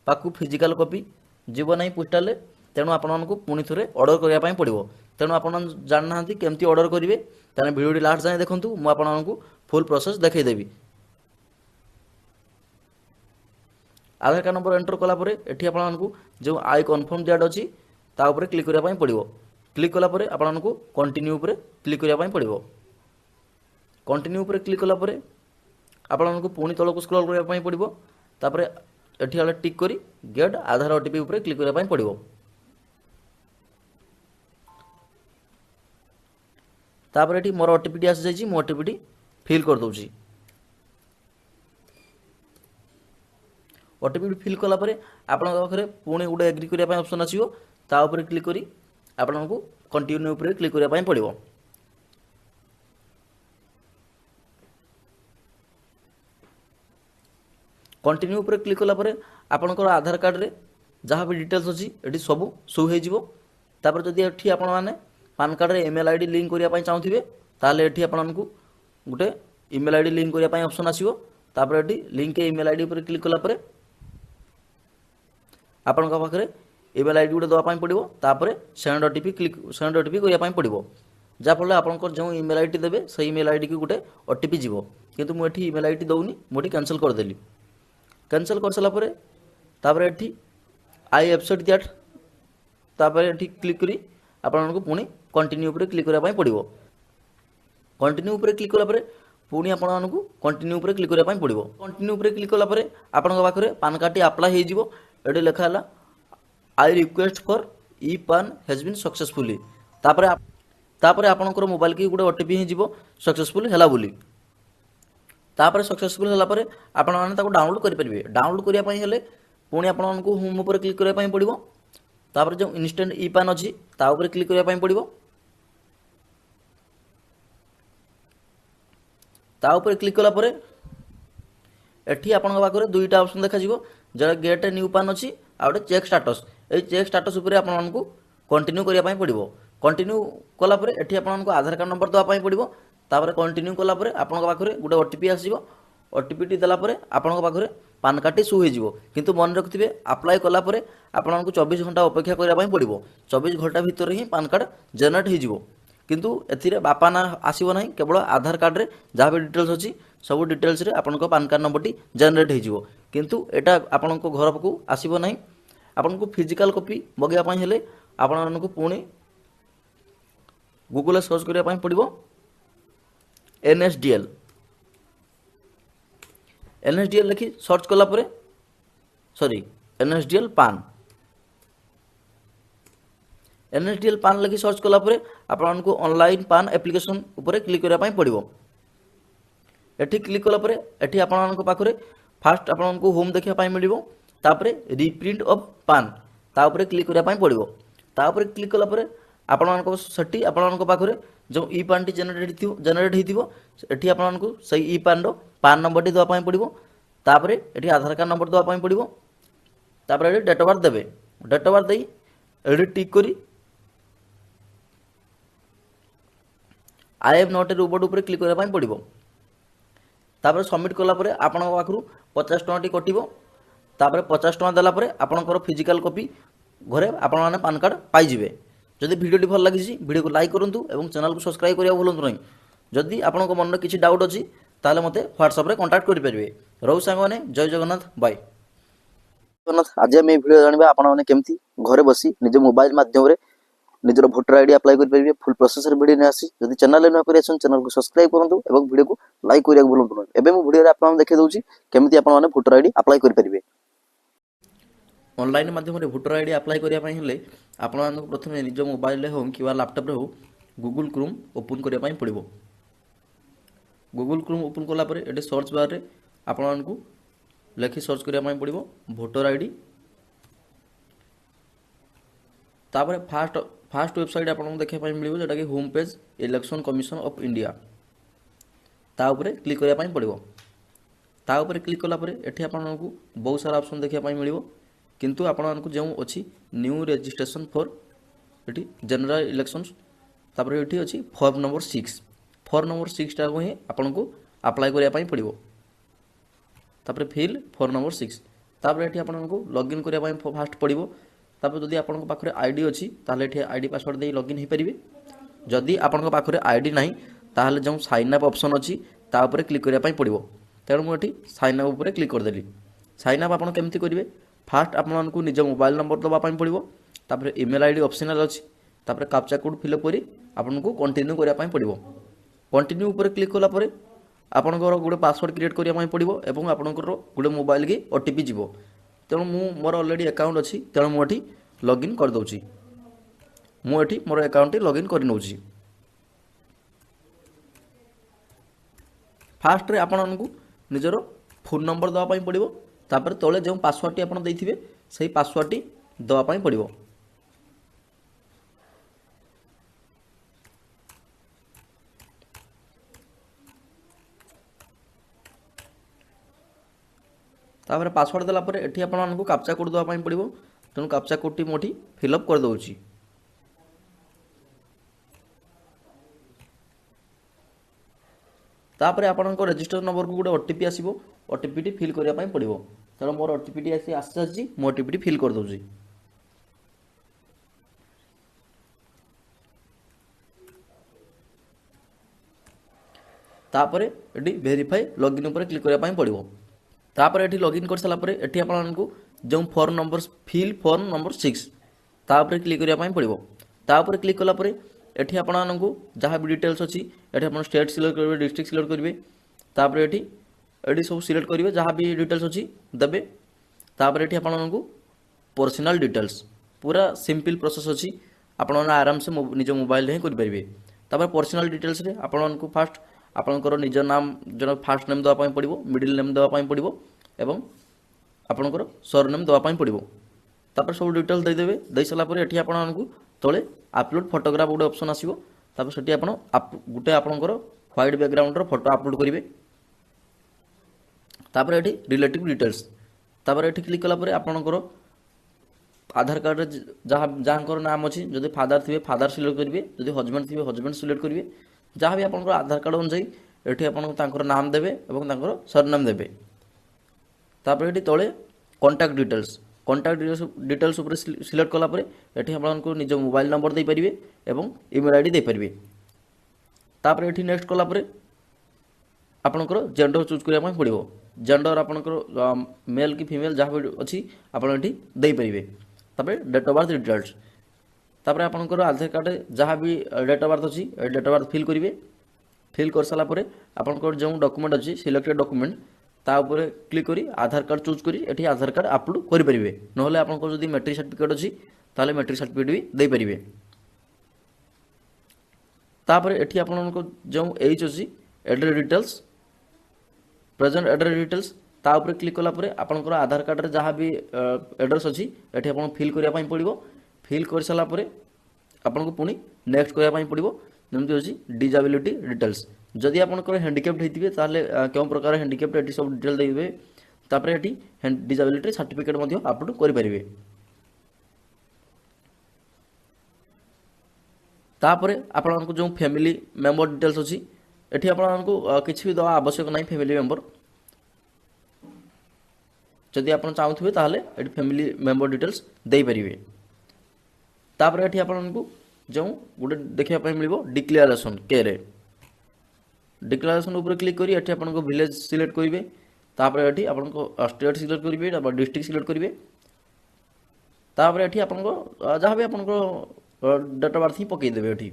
पाकू फिजिकल कॉपी जीव ना पोस्टाल। तेणु आपको पुणी थे ऑर्डर करने पड़ो। तेणु आप जानना केमती ऑर्डर करेंगे तेना वीडियो लास्ट जाए देखूँ मुझे फुल प्रोसेस देखईदेवी। आधार कार्ड नंबर एंटर कलापर एठी आपको जो आई कन्फर्म डेट अच्छी तापर क्लिक करने पड़ो। क्लिक कलापर आपको कंटिन्यू उपर क्लिक करने पड़ो। कंटिन्यू उपर क्लिक कलापर आपको पुणी तलक स्क्रॉल करने पड़ो। तापर एठी वाले टिक करी गेट आधार ओटीपी उपर क्लिक करने पड़ो। तापर एठी मोर ओटीपी टी आसी जाइए, मो ओटीपी टी फिल कर दूसरी। ओटीपी फिल कलापर आपण पाखे पुणी गोटे एग्री करने ऑप्शन आसो, ता ऊपर क्लिक करी आपको कंटिन्यू उपर क्लिक करने पड़ो। कंटिन्यू उपर क्लिक कलापर आपणकर आधार कार्ड रे जहाँ भी डिटेल्स अच्छी ये सब शो हो। तापर जदि एठी आपण माने पान कार्ड रे ईमेल आईडी लिंक करने चाहूथे ताले एठी आपको गोटे ईमेल आईडी लिंक करने ऑप्शन आसो। तापर एठी लिंक ईमेल आईडी उपर क्लिक कलापर आपण पाखे ईमेल आईडी गोटे देवाई पड़ो। तापर सेंड ओटीपी सेंड ओटीपी करने पड़ो, जहाँफल आपंकर जो ईमेल आईडी देवे से ईमेल आईडी की गोटे ओटीपी जीव। किंतु मुझे ईमेल आईडी दौनी मुझे कैंसिल करदेली। कैंसिल कर सारा पर तापर एठी आई एब्सेट दैट तापर एठी क्लिक करी आपको पुणी कंटिन्यू उपर क्लिक करने पड़ो। कंटिन्यू उपर क्लिक कलापर पुणी आपको कंटिन्यू उपर क्लिक करने पड़ो। कंटिन्यू उपर क्लिक कलापर आपण पाखे पान कार्ड टी अप्लाई हो ये लिखा है आई रिक्वेस्ट फॉर ई पान हैज बीन सक्सेसफुली। तापर आपणकर मोबाइल की गोटे ओटीपी ही जीव सक्सेसफुल है बोली। तापर सक्सेसफुल है आपण मैंने डाउनलोड करेंगे। डाउनलोड करने पुणी आपको होम उपर क्लिक करने पड़ो। तापर जो इनस्टेंट ई पान अच्छी ता ऊपर क्लिक करने पड़ो। ତା ଉପରେ କ୍ଲିକ୍ କଲା ପରେ ଏଠି ଆପଣଙ୍କ ପାଖରେ ଦୁଇଟା ଅପସନ୍ ଦେଖାଯିବ, ଯେଉଁଟା ଗେଟ୍ ନ୍ୟୁ ପାନ୍ ଅଛି, ଆଉ ଗୋଟେ ଚେକ୍ ଷ୍ଟାଟସ୍। ଏଇ ଚେକ୍ ଷ୍ଟାଟସ୍ ଉପରେ ଆପଣମାନଙ୍କୁ କଣ୍ଟିନ୍ୟୁ କରିବା ପାଇଁ ପଡ଼ିବ। କଣ୍ଟିନ୍ୟୁ କଲା ପରେ ଏଠି ଆପଣଙ୍କୁ ଆଧାର କାର୍ଡ଼ ନମ୍ବର ଦେବା ପାଇଁ ପଡ଼ିବ। ତାପରେ କଣ୍ଟିନ୍ୟୁ କଲା ପରେ ଆପଣଙ୍କ ପାଖରେ ଗୋଟେ ଓଟିପି ଆସିବ। ଓଟିପିଟି ଦେଲା ପରେ ଆପଣଙ୍କ ପାଖରେ ପାନ୍ କାର୍ଡ଼ଟି ସୁ ହୋଇଯିବ। କିନ୍ତୁ ମନେ ରଖିଥିବେ, ଆପ୍ଲାଏ କଲା ପରେ ଆପଣଙ୍କୁ 24 ଘଣ୍ଟା ଅପେକ୍ଷା କରିବା ପାଇଁ ପଡ଼ିବ। 24 ଘଣ୍ଟା ଭିତରେ ହିଁ ପାନ୍ କାର୍ଡ଼ ଜେନେରେଟ୍ ହୋଇଯିବ। କିନ୍ତୁ ଏଥିରେ ବାପା ନାଁ ଆସିବ ନାହିଁ, କେବଳ ଆଧାର କାର୍ଡ଼ରେ ଯାହା ବି ଡିଟେଲ୍ସ ଅଛି ସବୁ ଡିଟେଲ୍ସରେ ଆପଣଙ୍କ ପାନ୍ କାର୍ଡ଼ ନମ୍ବରଟି ଜେନେରେଟ୍ ହୋଇଯିବ। କିନ୍ତୁ ଏଇଟା ଆପଣଙ୍କ ଘର ପାଖକୁ ଆସିବ ନାହିଁ। ଆପଣଙ୍କୁ ଫିଜିକାଲ୍ କପି ମଗାଇବା ପାଇଁ ହେଲେ ଆପଣମାନଙ୍କୁ ପୁଣି ଗୁଗଲରେ ସର୍ଚ୍ଚ କରିବା ପାଇଁ ପଡ଼ିବ NSDL। NSDL ଲେଖି ସର୍ଚ୍ଚ କଲା ପରେ NSDL ପାନ୍ NSDL ପାନ୍ ଲେଖି ସର୍ଚ୍ଚ କଲା ପରେ ଆପଣଙ୍କୁ ଅନଲାଇନ୍ ପାନ୍ ଆପ୍ଲିକେସନ୍ ଉପରେ କ୍ଲିକ୍ କରିବା ପାଇଁ ପଡ଼ିବ। ଏଠି କ୍ଲିକ୍ କଲା ପରେ ଏଠି ଆପଣଙ୍କ ପାଖରେ ଫାଷ୍ଟ ଆପଣଙ୍କୁ ହୋମ୍ ଦେଖିବା ପାଇଁ ମିଳିବ। ତାପରେ ରିପ୍ରିଣ୍ଟ ଅଫ୍ ପାନ୍ ତା ଉପରେ କ୍ଲିକ୍ କରିବା ପାଇଁ ପଡ଼ିବ। ତା ଉପରେ କ୍ଲିକ୍ କଲା ପରେ ସେଠି ଆପଣଙ୍କ ପାଖରେ ଯେଉଁ ଇ ପାନ୍ଟି ଜେନେରେଟ୍ ହେଇଥିବ, ଏଠି ଆପଣଙ୍କୁ ସେଇ ଇ ପାନ୍ର ପାନ୍ ନମ୍ବରଟି ଦେବା ପାଇଁ ପଡ଼ିବ। ତାପରେ ଏଠି ଆଧାର କାର୍ଡ଼ ନମ୍ବର ଦେବା ପାଇଁ ପଡ଼ିବ। ତାପରେ ଏଠି ଡେଟ୍ ଅଫ୍ ବାର୍ଥ ଦେବେ। ଡେଟ୍ ଅଫ୍ ବାର୍ଥ ଦେଇ ଏଠି ଟିକ୍ କରି I M not a robot ଉପରେ କ୍ଲିକ୍ କରିବା ପାଇଁ ପଡ଼ିବ। ତାପରେ ସବମିଟ୍ କଲା ପରେ ଆପଣଙ୍କ ପାଖରୁ 50 ଟଙ୍କାଟି କଟିବ। ତାପରେ 50 ଟଙ୍କା ଦେଲା ପରେ ଆପଣଙ୍କର ଫିଜିକାଲ୍ କପି ଘରେ ଆପଣମାନେ ପାନ୍ କାର୍ଡ଼ ପାଇଯିବେ। ଯଦି ଭିଡ଼ିଓଟି ଭଲ ଲାଗିଛି, ଭିଡ଼ିଓକୁ ଲାଇକ୍ କରନ୍ତୁ ଏବଂ ଚ୍ୟାନେଲକୁ ସବସ୍କ୍ରାଇବ୍ କରିବାକୁ ଭୁଲନ୍ତୁ ନାହିଁ। ଯଦି ଆପଣଙ୍କ ମନରେ କିଛି ଡାଉଟ୍ ଅଛି ତାହେଲେ ମୋତେ ହ୍ୱାଟ୍ସଆପ୍ରେ କଣ୍ଟାକ୍ଟ କରିପାରିବେ। ରହୁ ସାଙ୍ଗମାନେ, ଜୟ ଜଗନ୍ନାଥ, ବାଏ। ଜଗନ୍ନାଥ, ଆଜି ଆମେ ଏହି ଭିଡ଼ିଓ ଜାଣିବା ଆପଣମାନେ କେମିତି ଘରେ ବସି ନିଜ ମୋବାଇଲ ମାଧ୍ୟମରେ ନିଜର ଭୋଟର ଆଇଡି ଆପ୍ଲାଏ କରିପାରିବେ। ଫୁଲ୍ ପ୍ରୋସେସର ଭିଡ଼ିଓ ନେଇ ଆସିଛି। ଯଦି ଚ୍ୟାନେଲରେ ନୂଆ କରି ଆସନ୍ତି ଚ୍ୟାନେଲକୁ ସବସ୍କ୍ରାଇବ୍ କରନ୍ତୁ ଏବଂ ଭିଡ଼ିଓକୁ ଲାଇକ୍ କରିବାକୁ ଭୁଲନ୍ତୁ ନାହିଁ। ଏବେ ମୁଁ ଭିଡ଼ିଓରେ ଆପଣଙ୍କୁ ଦେଖାଇ ଦେଉଛି କେମିତି ଆପଣମାନେ ଭୋଟର ଆଇଡି ଆପ୍ଲାଏ କରିପାରିବେ। ଅନଲାଇନ୍ ମାଧ୍ୟମରେ ଭୋଟର ଆଇଡି ଆପ୍ଲାଏ କରିବା ପାଇଁ ହେଲେ ଆପଣମାନଙ୍କୁ ପ୍ରଥମେ ନିଜ ମୋବାଇଲରେ ହେଉ କିମ୍ବା ଲ୍ୟାପଟପ୍ରେ ହେଉ ଗୁଗୁଲ୍ କ୍ରୋମ୍ ଓପନ୍ କରିବା ପାଇଁ ପଡ଼ିବ। ଗୁଗୁଲ୍ କ୍ରୋମ୍ ଓପନ୍ କଲା ପରେ ଏଠି ସର୍ଚ୍ଚ ବାର୍ରେ ଆପଣମାନଙ୍କୁ ଲେଖି ସର୍ଚ୍ଚ କରିବା ପାଇଁ ପଡ଼ିବ ଭୋଟର ଆଇଡି। ତାପରେ ଫାଷ୍ଟ ୱେବସାଇଟ୍ ଆପଣଙ୍କୁ ଦେଖିବା ପାଇଁ ମିଳିବ, ଯେଉଁଟାକି home page election commission of India. ତା ଉପରେ କ୍ଲିକ୍ କରିବା ପାଇଁ ପଡ଼ିବ। ତା ଉପରେ କ୍ଲିକ୍ କଲା ପରେ ଏଠି ଆପଣଙ୍କୁ ବହୁତ ସାରା ଅପସନ୍ ଦେଖିବା ପାଇଁ ମିଳିବ। କିନ୍ତୁ ଆପଣମାନଙ୍କୁ ଯେଉଁ ଅଛି ନ୍ୟୁ ରେଜିଷ୍ଟ୍ରେସନ୍ ଫର୍ ଏଠି ଜେନେରାଲ ଇଲେକ୍ସନ୍ସ, ତାପରେ ଏଠି ଅଛି ଫର୍ମ ନମ୍ବର 6। ଫର୍ମ ନମ୍ବର 6ଟାକୁ ହିଁ ଆପଣଙ୍କୁ ଆପ୍ଲାଏ କରିବା ପାଇଁ ପଡ଼ିବ। ତାପରେ ଫିଲ୍ ଫର୍ମ ନମ୍ବର 6। ତାପରେ ଏଠି ଆପଣଙ୍କୁ ଲଗ୍ଇନ୍ କରିବା ପାଇଁ ଫାଷ୍ଟ ପଡ଼ିବ। ତାପରେ ଯଦି ଆପଣଙ୍କ ପାଖରେ ଆଇଡି ଅଛି ତାହେଲେ ଏଠି ଆଇଡି ପାସୱାର୍ଡ଼ ଦେଇ ଲଗ୍ଇନ୍ ହୋଇପାରିବେ। ଯଦି ଆପଣଙ୍କ ପାଖରେ ଆଇଡି ନାହିଁ ତାହେଲେ ଯେଉଁ ସାଇନ୍ ଅପ୍ ଅପସନ୍ ଅଛି ତା ଉପରେ କ୍ଲିକ୍ କରିବା ପାଇଁ ପଡ଼ିବ। ତେଣୁ ମୁଁ ଏଠି ସାଇନ୍ ଅପ୍ ଉପରେ କ୍ଲିକ୍ କରିଦେଲି। ସାଇନ୍ ଅପ୍ ଆପଣ କେମିତି କରିବେ? ଫାଷ୍ଟ ଆପଣଙ୍କୁ ନିଜ ମୋବାଇଲ ନମ୍ବର ଦେବା ପାଇଁ ପଡ଼ିବ। ତାପରେ ଇମେଲ୍ ଆଇଡି ଅପସନାଲ୍ ଅଛି। ତାପରେ କାପ୍ଚା କୋଡ଼୍ ଫିଲ୍ଅପ୍ କରି ଆପଣଙ୍କୁ କଣ୍ଟିନ୍ୟୁ କରିବା ପାଇଁ ପଡ଼ିବ। କଣ୍ଟିନ୍ୟୁ ଉପରେ କ୍ଲିକ୍ କଲା ପରେ ଆପଣଙ୍କର ଗୋଟେ ପାସୱାର୍ଡ଼ କ୍ରିଏଟ୍ କରିବା ପାଇଁ ପଡ଼ିବ ଏବଂ ଆପଣଙ୍କର ଗୋଟେ ମୋବାଇଲକି OTP ଯିବ। ତେଣୁ ମୋର ଅଲରେଡ଼ି ଆକାଉଣ୍ଟ ଅଛି, ତେଣୁ ମୁଁ ଏଠି ଲଗ୍ଇନ୍ କରିଦେଉଛି। ମୁଁ ଏଠି ମୋର ଆକାଉଣ୍ଟଟି ଲଗ୍ଇନ୍ କରିନେଉଛି। ଫାଷ୍ଟରେ ଆପଣଙ୍କୁ ନିଜର ଫୋନ୍ ନମ୍ବର ଦେବା ପାଇଁ ପଡ଼ିବ। ତାପରେ ତଳେ ଯେଉଁ ପାସୱାର୍ଡ଼ଟି ଆପଣ ଦେଇଥିବେ ସେହି ପାସୱାର୍ଡ଼ଟି ଦେବା ପାଇଁ ପଡ଼ିବ। ତାପରେ ପାସୱାର୍ଡ଼ ଦେଲା ପରେ ଏଠି ଆପଣଙ୍କୁ କାପ୍ଚା କୋଡ଼୍ ଦେବା ପାଇଁ ପଡ଼ିବ। ତେଣୁ କାପ୍ଚା କୋଡ଼୍ଟି ମୁଁ ଏଠି ଫିଲ୍ଅପ୍ କରିଦେଉଛି। ତାପରେ ଆପଣଙ୍କ ରେଜିଷ୍ଟର ନମ୍ବରକୁ ଗୋଟେ OTP ଆସିବ। OTPଟି ଫିଲ୍ କରିବା ପାଇଁ ପଡ଼ିବ। ତେଣୁ ମୋର OTPଟି ଆସିସାରିଛି, ମୁଁ OTPଟି ଫିଲ୍ କରିଦେଉଛି। ତାପରେ ଏଠି ଭେରିଫାଏ ଲଗ୍ଇନ୍ ଉପରେ କ୍ଲିକ୍ କରିବା ପାଇଁ ପଡ଼ିବ। ତାପରେ ଏଠି ଲଗ୍ଇନ୍ କରିସାରିଲା ପରେ ଏଠି ଆପଣଙ୍କୁ ଯେଉଁ form number fill form number 6 ତା ଉପରେ କ୍ଲିକ୍ କରିବା ପାଇଁ ପଡ଼ିବ। ତା ଉପରେ କ୍ଲିକ୍ କଲା ପରେ ଏଠି ଆପଣଙ୍କୁ ଯାହା ବି ଡିଟେଲ୍ସ ଅଛି ଏଠି ଆପଣ ଷ୍ଟେଟ୍ ସିଲେକ୍ଟ କରିବେ, ଡିଷ୍ଟ୍ରିକ୍ଟ ସିଲେକ୍ଟ କରିବେ। ତାପରେ ଏଠି ସବୁ ସିଲେକ୍ଟ କରିବେ, ଯାହା ବି ଡିଟେଲ୍ସ ଅଛି ଦେବେ। ତାପରେ ଏଠି ଆପଣଙ୍କୁ ପର୍ସନାଲ୍ ଡିଟେଲ୍ସ, ପୁରା ସିମ୍ପଲ୍ ପ୍ରୋସେସ୍ ଅଛି, ଆପଣମାନେ ଆରାମସେ ନିଜ ମୋବାଇଲରେ ହିଁ କରିପାରିବେ। ତାପରେ ପର୍ସନାଲ୍ ଡିଟେଲ୍ସରେ ଆପଣଙ୍କୁ ଫାଷ୍ଟ ଆପଣଙ୍କର ନିଜ ନାମ, ଜଣେ ଫାଷ୍ଟ ନେମ୍ ଦେବା ପାଇଁ ପଡ଼ିବ, ମିଡ଼ିଲ୍ ନେମ୍ ଦେବା ପାଇଁ ପଡ଼ିବ ଏବଂ ଆପଣଙ୍କର ସରନେମ୍ ଦେବା ପାଇଁ ପଡ଼ିବ। ତାପରେ ସବୁ ଡିଟେଲ୍ସ ଦେଇଦେବେ। ଦେଇସାରିଲା ପରେ ଏଠି ଆପଣଙ୍କୁ ତଳେ ଆପଲୋଡ଼ ଫଟୋଗ୍ରାଫ ଗୋଟେ ଅପସନ୍ ଆସିବ। ତାପରେ ସେଠି ଆପଣ ଗୋଟେ ଆପଣଙ୍କର ह्वाइट बैकग्राउंड फोटो अपलोड करेंगे। तापर ये रिलेटिव डिटेल्स तापर ये क्लिक कलापर आपणकर आधार कार्ड जहाँ जहाँ नाम अच्छी जदि फादर थे फादर सिलेक्ट करेंगे, जदि हजबैंड थे हजबैंड सिलेक्ट करेंगे। जहाँ भी आपंकर आधार कार्ड अनुसार ये आप नाम देवे और सरनेम देवे। तापर ये तले कॉन्टैक्ट डिटेल्स उपर सिलेक्ट कलापर ये आपको निज मोबाइल नंबर दे पारे और ईमेल आईडी दे पारे। तापर ये नेक्स्ट कलापर आपणकर जेंडर चूज करने पड़ो। जेंडर आपणकर मेल कि फीमेल जहाँ भी अच्छी आपड़ दे पारे। तापर डेट ऑफ बर्थ डिटेल्स तापर आपणकर आधार कार्ड जहाँ भी डेट ऑफ बर्थ अच्छी डेट ऑफ बर्थ फिल करेंगे। फिल कर सारापर आपणकर जो डॉक्यूमेंट अच्छी सिलेक्टेड डॉक्यूमेंट तापर क्लिक करी आधार कार्ड चूज करी एठी आधार कार्ड अपलोड करेंगे। नहले आपंकर जदि मैट्रिक सर्टिफिकेट अच्छी ताले मैट्रिक सर्टिफिकेट भी दे पारे। तापर एठी आपनको जो एज अच्छी address details present address details तापर क्लिक कलापर आपंकर आधार कार्ड रे जहाँ भी एड्रेस अच्छी एठी आपन फिल करने पड़ो। फिल कर सारापर आपको पुणी नेक्स्ट करने पड़ो। जमती अच्छी डिजेबिलिटी डिटेल्स जदि आपंकर हैंडिकैप्ड होते ताले क्यों प्रकार हैंडिकैप्ड ये सब डिटेल देवे। तापर ये डिजेबिलिटी सर्टिफिकेट अपलोड करेंगे। तापर आपको जो फैमिली मेंबर डिटेल्स अच्छी एठी आपको किसी भी दवा आवश्यक नहीं। फैमिली मेंबर जदि आप चाहूथे ताहले एठी फैमिली मेंबर डिटेल्स दे पारे। तापर एठी आपको जो गोटे देखा मिलो डिक्लेरेशन के डिक्लेरेशन उपर क्लिक करी एठी आपको विलेज सिलेक्ट करेंगे। तापर एठी आपको स्टेट सिलेक्ट करेंगे तापर डिस्ट्रिक्ट सिलेक्ट करेंगे। तापर एठी आपको जहाँ भी आपको डेट ऑफ बर्थ ही पकईदेवे एठी।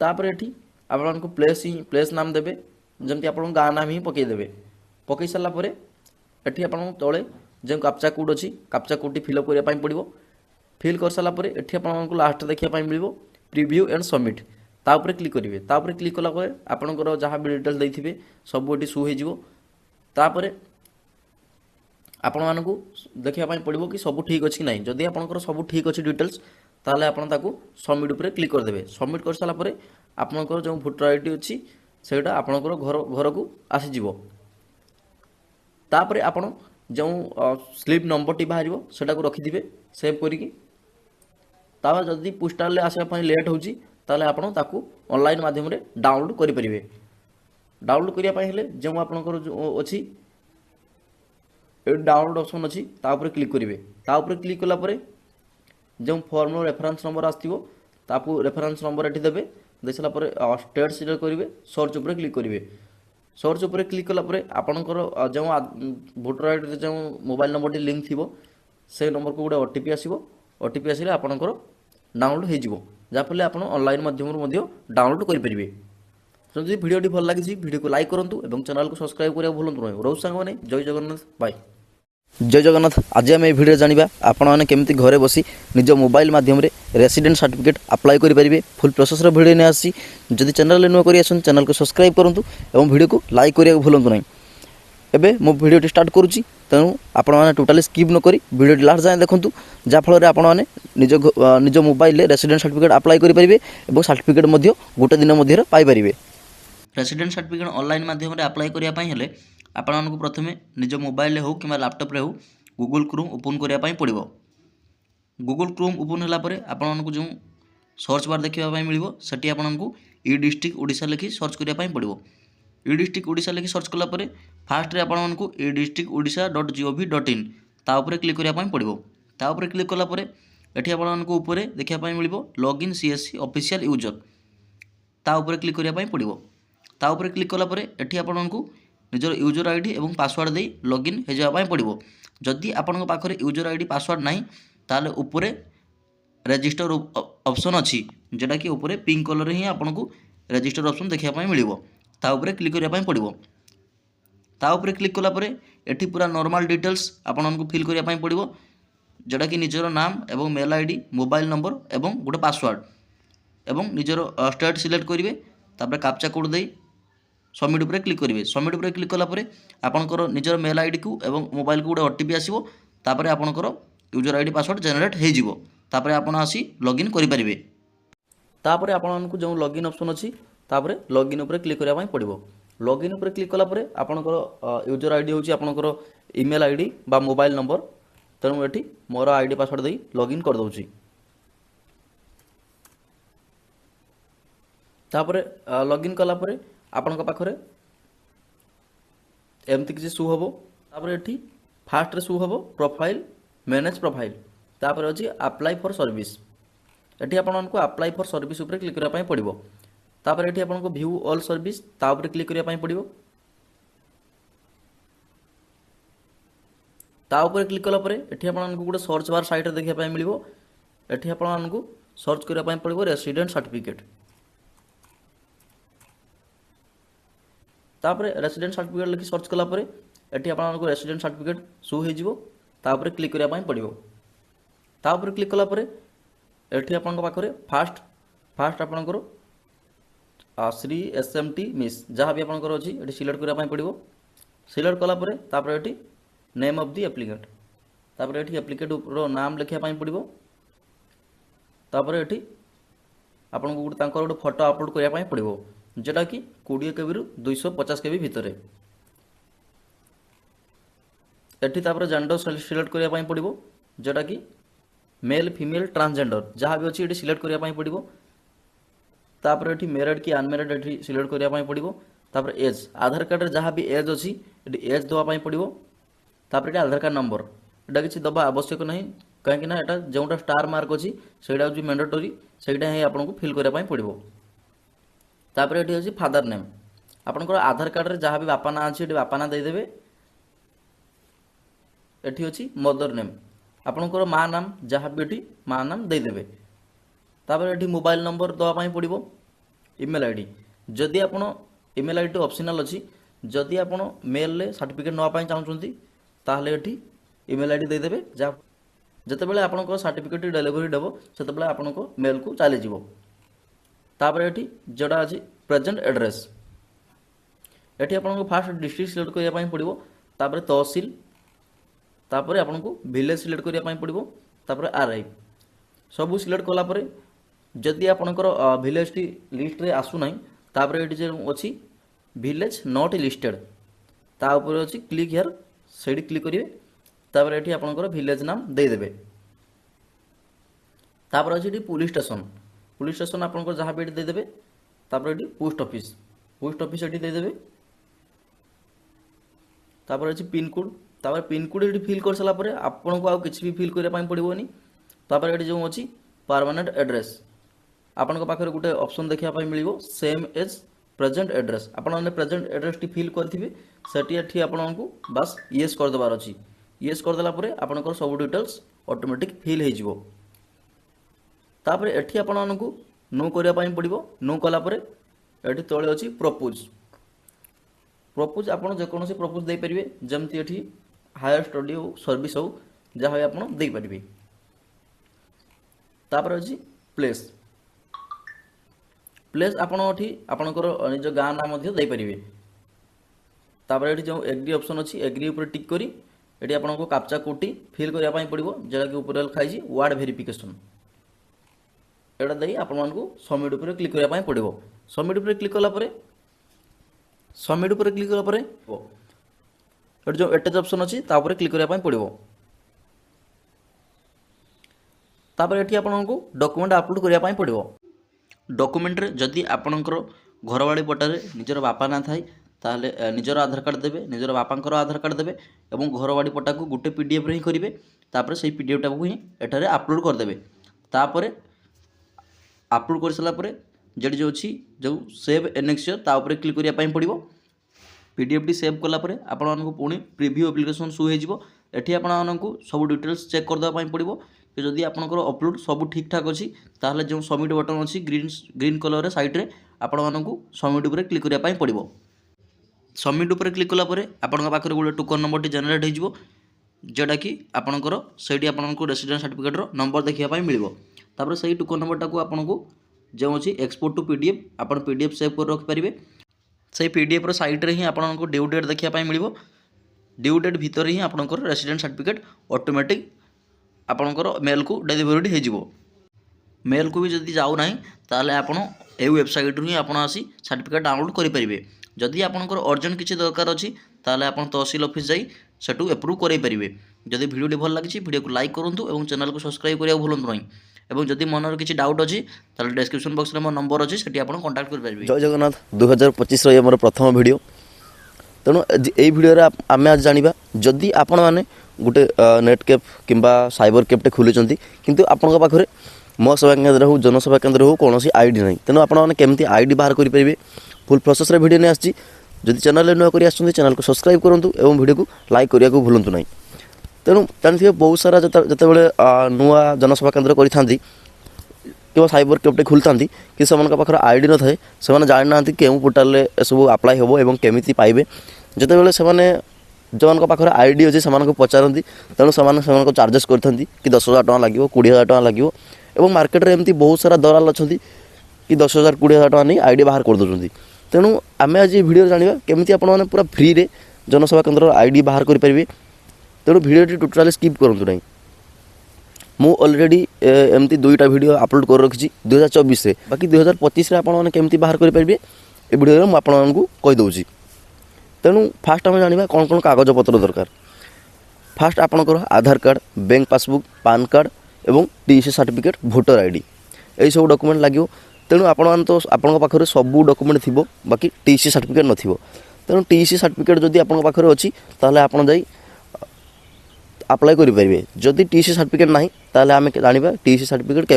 तापर एठी आपको प्लेस नाम देवे जमती आप गाँ नाम ही पकईदेवे। पकई सारापर एठी आपको तले जो कैप्चा कोड अच्छी कैप्चा कोड फिलअप करने पड़ो। फिल कर सारापर एठी आपको लास्ट देखा मिलो प्रीव्यू एंड सबमिट तापर क्लिक करेंगे। तापर क्लिक कलापर आपंकर जहाँ भी डिटेल्स देते सब ये शो हो। तापर आपण मानू देखापी पड़ो कि सब ठीक अच्छी ना। जदि आपंकर सब ठीक अच्छी डिटेल्स ताहले आपण ताकू सबमिट उपर क्लिक करदे। सबमिट कर सारापर आपंकर जो भोटर आईडी अच्छी सेटा आपंकर घर को आसीज। तापर आपण जो स्लिप नंबर टी बाहर सेटा को रखिथे सेव करिकी। तापर जदि पोस्टाल आसवाई लेट हो ताले आपण ताकू ऑनलाइन माध्यम रे डाउनलोड करि परिबे। डाउनलोड करिया पई हेले जो आपनकर जो अछि डाउनलोड ऑप्शन अच्छी तापर क्लिक करेंगे। तापर क्लिक कला परे जो फॉर्म रेफरेंस नंबर आसो ताकू रेफरेंस नंबर ये देवे। दे सारापर स्टेट सिलेक्ट करेंगे सर्च उपर क्लिक करेंगे। सर्च उपर क्लिक कलापर आपंकर जो भोटर आईडी जो मोबाइल नंबर टी लिंक थी से नंबर को गोटे ओटीपी आसो। ओटीपी आसिले आपंकर डाउनलोड हो जाफल आप ऑनलाइन माध्यम डाउनलोड करेंगे। जदि भिडियोटी भल लगी भिडियो को लाइक करूँ और चैनल को सब्सक्राइब करने भूलु नहीं। रोज सांग मैंने जय जगन्नाथ बाय। जय जगन्नाथ। आज आम भिडियो जाना आपण मैंने केमती घरे बसी निज मोबाइल माध्यम रेसिडेंट सर्टिफिकेट अप्लाई करेंगे। फुल प्रोसेस भिडियो नहीं आसी जदि चैनल नुआ कर चैनल को सब्सक्राइब करूँ और भिडियो को लाइक करने भूलु नहीं। एबे मो भिडियोटी स्टार्ट करुच्ची तेणु आपण मैंने टोटाली स्किप नक भिडियोटी लास्ट जाए देखूँ जहाँफल आपण मैंने निज मोबाइल रेसिडेंट सर्टिफिकेट अप्लाई करेंगे और सर्टिफिकेट गोटे दिन मध्य पाइपर। रेसिडेंट सर्टिफिकेट ऑनलाइन माध्यम अप्लाई करने आपको प्रथम निज मोबाइल हो कि लैपटॉप रे हो गूगल क्रोम ओपन करने पड़ो। गूगल क्रोम ओपन होगापर आपको जो सर्च बार देखा मिलो सेठी आपको ई डिस्ट्रिक्ट ओडिशा लिखि सर्च करने पड़ो। ई डिस्ट्रिक्ट ओडिशा लिखि सर्च कलापर फास्ट आपको ई डिस्ट्रिक्ट ओडिशा .gov.in ताऊपर क्लिक करने पड़ो। ताऊपर क्लिक कलापर ये आपको ऊपर देखा मिलो लॉगिन सीएससी ऑफिशियल यूजर ताऊपर क्लिक करने पड़ो। ताऊपर क्लिक कलापर ये आपको निजर यूजर आईडी और पासवर्ड दे लॉगिन हो जावाई पड़ो। जदि आपन पाखरे यूजर आईडी पासवर्ड नहीं ताले ऊपर रजिस्टर ऑप्शन अच्छी जोटा कि ऊपर पिंक कलर ही आपको रजिस्टर ऑप्शन देखा मिलो। ताऊपर क्लिक करने पड़ो। ताऊपर क्लिक कलापर ये पूरा नॉर्मल डिटेल्स आपको फिल करने पड़ो जोटा कि निजर नाम एवं मेल आईडी मोबाइल नंबर एवं गोटे पासवर्ड एवं निजर स्टेट सिलेक्ट करेंगे। तापर कैप्चा कोड दे सबमिट उपर क्लिक करेंगे। सबमिट उपर क्लिक कलापर आपंकर निजर मेल आईडी को एवं मोबाइल को गोटे ओटीपी आसो। तापर आपंकर यूजर आईडी पासवर्ड जेनेरेट हो तापर आपन आसी लॉगिन करेंगे। तापर आपको जो लॉगिन ऑप्शन अच्छी तापर लॉगिन ऊपर क्लिक करबा पई पड़िबो। लॉगिन ऊपर क्लिक कला परे आपनकर यूजर आईडी होची आपनकर ईमेल आईडी बा मोबाइल नंबर। तेणु एठी मोर आईडी पासवर्ड देई लॉगिन कर दउची। तापर लॉगिन कला परे आपनका पाखरे एमती किसी शो हबो। तापर एठी फास्ट रे शो हबो प्रोफाइल मैनेज प्रोफाइल। तापर अछि अप्लाई फॉर सर्विस। एठी आपनको अप्लाई फॉर सर्विस ऊपर क्लिक करबा पई पड़िबो। तापर एठी आपनको व्यू ऑल सर्विस ता ऊपर क्लिक करबा पई पड़िबो। ता ऊपर क्लिक कला परे एठी आपनको गुटे सर्च बार साइट रे देखिया पई मिलिबो। एठी आपनको सर्च करबा पई पड़िबो रेसिडेंट सर्टिफिकेट। तापर रेसिडेंट सर्टिफिकेट लिखि सर्च कला परे एठी आपनको रेसिडेंट सर्टिफिकेट शो हे जिवो। ता ऊपर क्लिक करबा पई पड़िबो। ता ऊपर क्लिक कला परे एठी आपनको पाखरे फास्ट आपनकर श्री एसएमटी मिस जहाँ भी आपनकर अछि एठी सिलेक्ट करबा पई पड़िबो। सिलेक्ट कला परे तापर एठी नेम ऑफ द एप्लिकेंट। तापर एठी एप्लिकेंट रो नाम लिखिया पई पड़िबो। तापर एठी आपनको गुटे तांकर गुटे फोटो अपलोड करबा पई पड़िबो जेटा कि 20 केबी रु 250 केबी भितरे। एठी तापर जेंडर सिलेक्ट करबा पई पड़िबो जेटा कि मेल फीमेल ट्रांसजेंडर जहाँ भी अच्छी ये सिलेक्ट करने पड़ो। तापर एठी मैरिड कि अनमैरिड एठी सिलेक्ट करने पड़ो। तापर एज आधार कार्ड जहाँ भी एज अच्छी ये एज देवाई पड़ो। तापर ये आधार कार्ड नंबर एटा किसी दबा आवश्यक नहीं कहीं ना एटा जोटा स्टार मार्क अच्छी से मैंडेटरी सेटा ही आपको फिल करने पड़ो। तापर एठी अच्छी फादर नेम आपनकर आधार कार्ड रे जहाँ भी बापा ना अच्छी बापा ना देदेवे। एठी अच्छी मदर नेम आपनकर माँ नाम जहाँ भी एठी माँ नाम देदेवे। तापर एठी मोबाइल नंबर दवाई पड़ो। ईमेल आईडी जदि आपण ईमेल आईडी ऑप्शनल अच्छी जदि आपण मेल रे सर्टिफिकेट नवाई चाहूँगी ताहले एठी ईमेल आईडी देदेवे जहाँ जितेबाला आपनकर सर्टिफिकेट डिलीवरी देव से आपनको मेल को चली जीवो। तापर एठी जोड़ा अच्छी प्रेजेंट एड्रेस एठी आपनको फास्ट डिस्ट्रिक्ट सिलेक्ट करने पड़ो। तापर तहसील तापर आपको विलेज सिलेक्ट करने पड़ो। तापर आरआई सबू सिलेक्ट कला परे जदि आपनकर विलेज टी लिस्ट रे आसु नाही तापर एठी जे अछि विलेज नॉट लिस्टेड ता ऊपर अछि क्लिक हियर सेडी क्लिक करिवे। तापर एठी आपनकर विलेज नाम दे देबे। तापर अछि एठी पुलिस स्टेशन आपनकर जहाँ भी एठी दे देबे। तापर एठी पोस्ट ऑफिस एठी दे देबे। तापर अछि पिन कोड तापर पिन कोड एठी फिल कर सला परे आपनको आ किछि भी फिल करे पाई पड़िबोनी। तापर एठी जो अछि परमानेंट एड्रेस आपनको पाखरे गुटे ऑप्शन देखिया पाई मिलिबो सेम एज प्रेजेंट एड्रेस आपण माने प्रेजेंट एड्रेस टी फिल करथिबे सेठी एठी आपनको बस यस कर देबार अछि। यस कर देला परे आपनकर सब डिटेल्स ऑटोमेटिक फिल हे जिवो। तापर एठी आपनको नो करिया पाई पड़िबो। नो कला परे एठी तळे अछि प्रपोज आपण जे कोनोसी प्रपोज दे परिबे जेमति एठी हायर स्टडी हो सर्विस हो जहाँ आपण दे परिबे। तापर अछि प्लेस आपण एठी आपनकर निज गाँ नाम मध्ये दे परिबे। तापर एठी जो एग्री ऑप्शन अछि एग्री ऊपर टिक करी एठी आपनको कैप्चा कोड फिल करिया पाई पड़िबो जेटा कि ऊपर लिखा छि वार्ड वेरिफिकेशन एटा देई आपण मानकू सबमिट ऊपर क्लिक करिया पाई पड़िबो। सबमिट ऊपर क्लिक कला परे एठी जो अटैच ऑप्शन अछि ता ऊपर क्लिक करिया पाई पड़िबो। तापर एठी आपनको डॉक्यूमेंट अपलोड करिया पाई पड़िबो। डॉक्यूमेंट रे जदि आपनकर घरवाड़ी पटारे निजर बापा ना थाई ताहले निजर आधार कार्ड देबे निजर बापांकर आधार कार्ड देबे एवं घरवाड़ी पटा को गुटे पीडीएफ रे ही करिवे। तापर सेही पीडीएफ टा को ही एठारे अपलोड कर देबे। तापर अपलोड कर सला परे जेडी जो अछि जो सेव एनेक्सचर ता ऊपर क्लिक करिया पाई पड़िबो। पीडीएफ टी सेव कला परे आपण मानकू पुणी प्रीव्यू एप्लिकेशन शो हे जिवो। एठी आपण मानकू सब डिटेल्स चेक कर देबा पाई पड़िबो कि जदि आपनकर अपलोड सब ठीक ठाक अछि ताहले जो सबमिट बटन अछि ग्रीन कलर रे साइड रे आपण मानकू सबमिट ऊपर क्लिक करिया पाई पड़िबो। सबमिट ऊपर क्लिक कला परे आपनका पाखरे गोटे टोकन नंबर टी जनरेट हे जिवो जेटा कि आपनकर सेठी आपनको रेसिडेंट सर्टिफिकेट रो नंबर देखिया पाई मिलिबो। तापर सेही टोकन नंबर टाको आपनको जो अछि एक्सपोर्ट टू पीडीएफ आपण पीडीएफ सेव कर रख परिबे। सेही पीडीएफ रो साइड रे ही आपनको ड्यू डेट देखिया पाई मिलिबो। ड्यू डेट भीतर ही आपनकर रेसिडेंट सर्टिफिकेट ऑटोमेटिक आपनकर मेल को डिलीवरी हे जिवो। मेलକୁ ବି ଯଦି ଯାଉନାହିଁ ତାହେଲେ ଆପଣ ଏହି ୱେବସାଇଟ୍ରୁ ହିଁ ଆପଣ ଆସି ସାର୍ଟିଫିକେଟ୍ ଡାଉନଲୋଡ଼ କରିପାରିବେ। ଯଦି ଆପଣଙ୍କର ଅର୍ଜେଣ୍ଟ କିଛି ଦରକାର ଅଛି ତାହେଲେ ଆପଣ ତହସିଲ ଅଫିସ୍ ଯାଇ ସେଠୁ ଏପ୍ରୁଭ୍ କରାଇପାରିବେ। ଯଦି ଭିଡ଼ିଓଟି ଭଲ ଲାଗିଛି ଭିଡ଼ିଓକୁ ଲାଇକ୍ କରନ୍ତୁ ଏବଂ ଚ୍ୟାନେଲକୁ ସବସ୍କ୍ରାଇବ୍ କରିବାକୁ ଭୁଲନ୍ତୁ ନାହିଁ। ଏବଂ ଯଦି ମନରେ କିଛି ଡାଉଟ୍ ଅଛି ତାହେଲେ ଡେସ୍କ୍ରିପସନ୍ ବକ୍ସରେ ମୋ ନମ୍ବର ଅଛି, ସେଠି ଆପଣ କଣ୍ଟାକ୍ଟ କରିପାରିବେ। ଜୟ ଜଗନ୍ନାଥ। 2025 ଇଏ ମୋର ପ୍ରଥମ ଭିଡ଼ିଓ। ତେଣୁ ଏଇ ଭିଡ଼ିଓରେ ଆମେ ଆଜି ଜାଣିବା, ଯଦି ଆପଣମାନେ ଗୋଟେ ନେଟ୍ କ୍ୟାଫ୍ କିମ୍ବା ସାଇବର କ୍ୟାଫ୍ଟେ ଖୋଲିଛନ୍ତି କିନ୍ତୁ ଆପଣଙ୍କ ପାଖରେ ମୋ ସେବା କେନ୍ଦ୍ର ହେଉ ଜନସେବା କେନ୍ଦ୍ର ହେଉ କୌଣସି ଆଇଡ଼ି ନାହିଁ, ତେଣୁ ଆପଣମାନେ କେମିତି ଆଇଡ଼ି ବାହାର କରିପାରିବେ ଫୁଲ୍ ପ୍ରୋସେସ୍ରେ ଭିଡ଼ିଓ ନେଇ ଆସିଛି। ଯଦି ଚ୍ୟାନେଲରେ ନୂଆ କରି ଆସୁଛନ୍ତି ଚ୍ୟାନେଲକୁ ସବସ୍କ୍ରାଇବ୍ କରନ୍ତୁ ଏବଂ ଭିଡ଼ିଓକୁ ଲାଇକ୍ କରିବାକୁ ଭୁଲନ୍ତୁ ନାହିଁ। ତେଣୁ ଜାଣିଥିବେ ବହୁତ ସାରା ଯେତେବେଳେ ନୂଆ ଜନସେବା କେନ୍ଦ୍ର କରିଥାନ୍ତି କିମ୍ବା ସାଇବର କ୍ୟାଫ୍ଟେ ଖୋଲିଥାନ୍ତି କିନ୍ତୁ ସେମାନଙ୍କ ପାଖରେ ଆଇଡ଼ି ନଥାଏ, ସେମାନେ ଜାଣିନାହାନ୍ତି କେଉଁ ପୋର୍ଟାଲରେ ଏସବୁ ଆପ୍ଲାଏ ହେବ ଏବଂ କେମିତି ପାଇବେ। ଯେତେବେଳେ ସେମାନେ ଯେଉଁମାନଙ୍କ ପାଖରେ ଆଇଡ଼ି ଅଛି ସେମାନଙ୍କୁ ପଚାରନ୍ତି, ତେଣୁ ସେମାନେ ସେମାନଙ୍କ ଚାର୍ଜେସ୍ କରିଥାନ୍ତି କି 10,000 ଟଙ୍କା ଲାଗିବ, 20,000 ଟଙ୍କା ଲାଗିବ। ଏବଂ ମାର୍କେଟରେ ଏମିତି ବହୁତ ସାରା ଦଲାଲ ଅଛନ୍ତି କି 10,000 20,000 ଟଙ୍କା ନେଇ ଆଇଡ଼ି ବାହାର କରିଦେଉଛନ୍ତି। ତେଣୁ ଆମେ ଆଜି ଭିଡ଼ିଓରେ ଜାଣିବା କେମିତି ଆପଣମାନେ ପୁରା ଫ୍ରିରେ ଜନସେବା କେନ୍ଦ୍ରର ଆଇଡ଼ି ବାହାର କରିପାରିବେ। ତେଣୁ ଭିଡ଼ିଓଟି ଟୋଟାଲି ସ୍କିପ୍ କରନ୍ତୁ ନାହିଁ। ମୁଁ ଅଲରେଡ଼ି ଏମିତି 2ଟା ଭିଡ଼ିଓ ଅପଲୋଡ଼ କରି ରଖିଛି 2024ରେ, ବାକି 2025ରେ ଆପଣମାନେ କେମିତି ବାହାର କରିପାରିବେ ଏ ଭିଡ଼ିଓରେ ମୁଁ ଆପଣମାନଙ୍କୁ କହିଦେଉଛି। ତେଣୁ ଫାଷ୍ଟ ଆମେ ଜାଣିବା କ'ଣ କ'ଣ କାଗଜପତ୍ର ଦରକାର। ଫାଷ୍ଟ ଆପଣଙ୍କର Aadhaar card, bank passbook, PAN card ଏବଂ TC ସାର୍ଟିଫିକେଟ୍, ଭୋଟର ଆଇଡ଼ି, ଏହିସବୁ ଡକୁମେଣ୍ଟ ଲାଗିବ। ତେଣୁ ଆପଣମାନେ ତ ଆପଣଙ୍କ ପାଖରେ ସବୁ ଡକୁମେଣ୍ଟ ଥିବ, ବାକି TC ସାର୍ଟିଫିକେଟ୍ ନଥିବ। ତେଣୁ TC ସାର୍ଟିଫିକେଟ୍ ଯଦି ଆପଣଙ୍କ ପାଖରେ ଅଛି ତାହେଲେ ଆପଣ ଯାଇ ଆପ୍ଲାଏ କରିପାରିବେ। ଯଦି TC ସାର୍ଟିଫିକେଟ୍ ନାହିଁ ତାହେଲେ ଆମେ ଜାଣିବା TC ସାର୍ଟିଫିକେଟ୍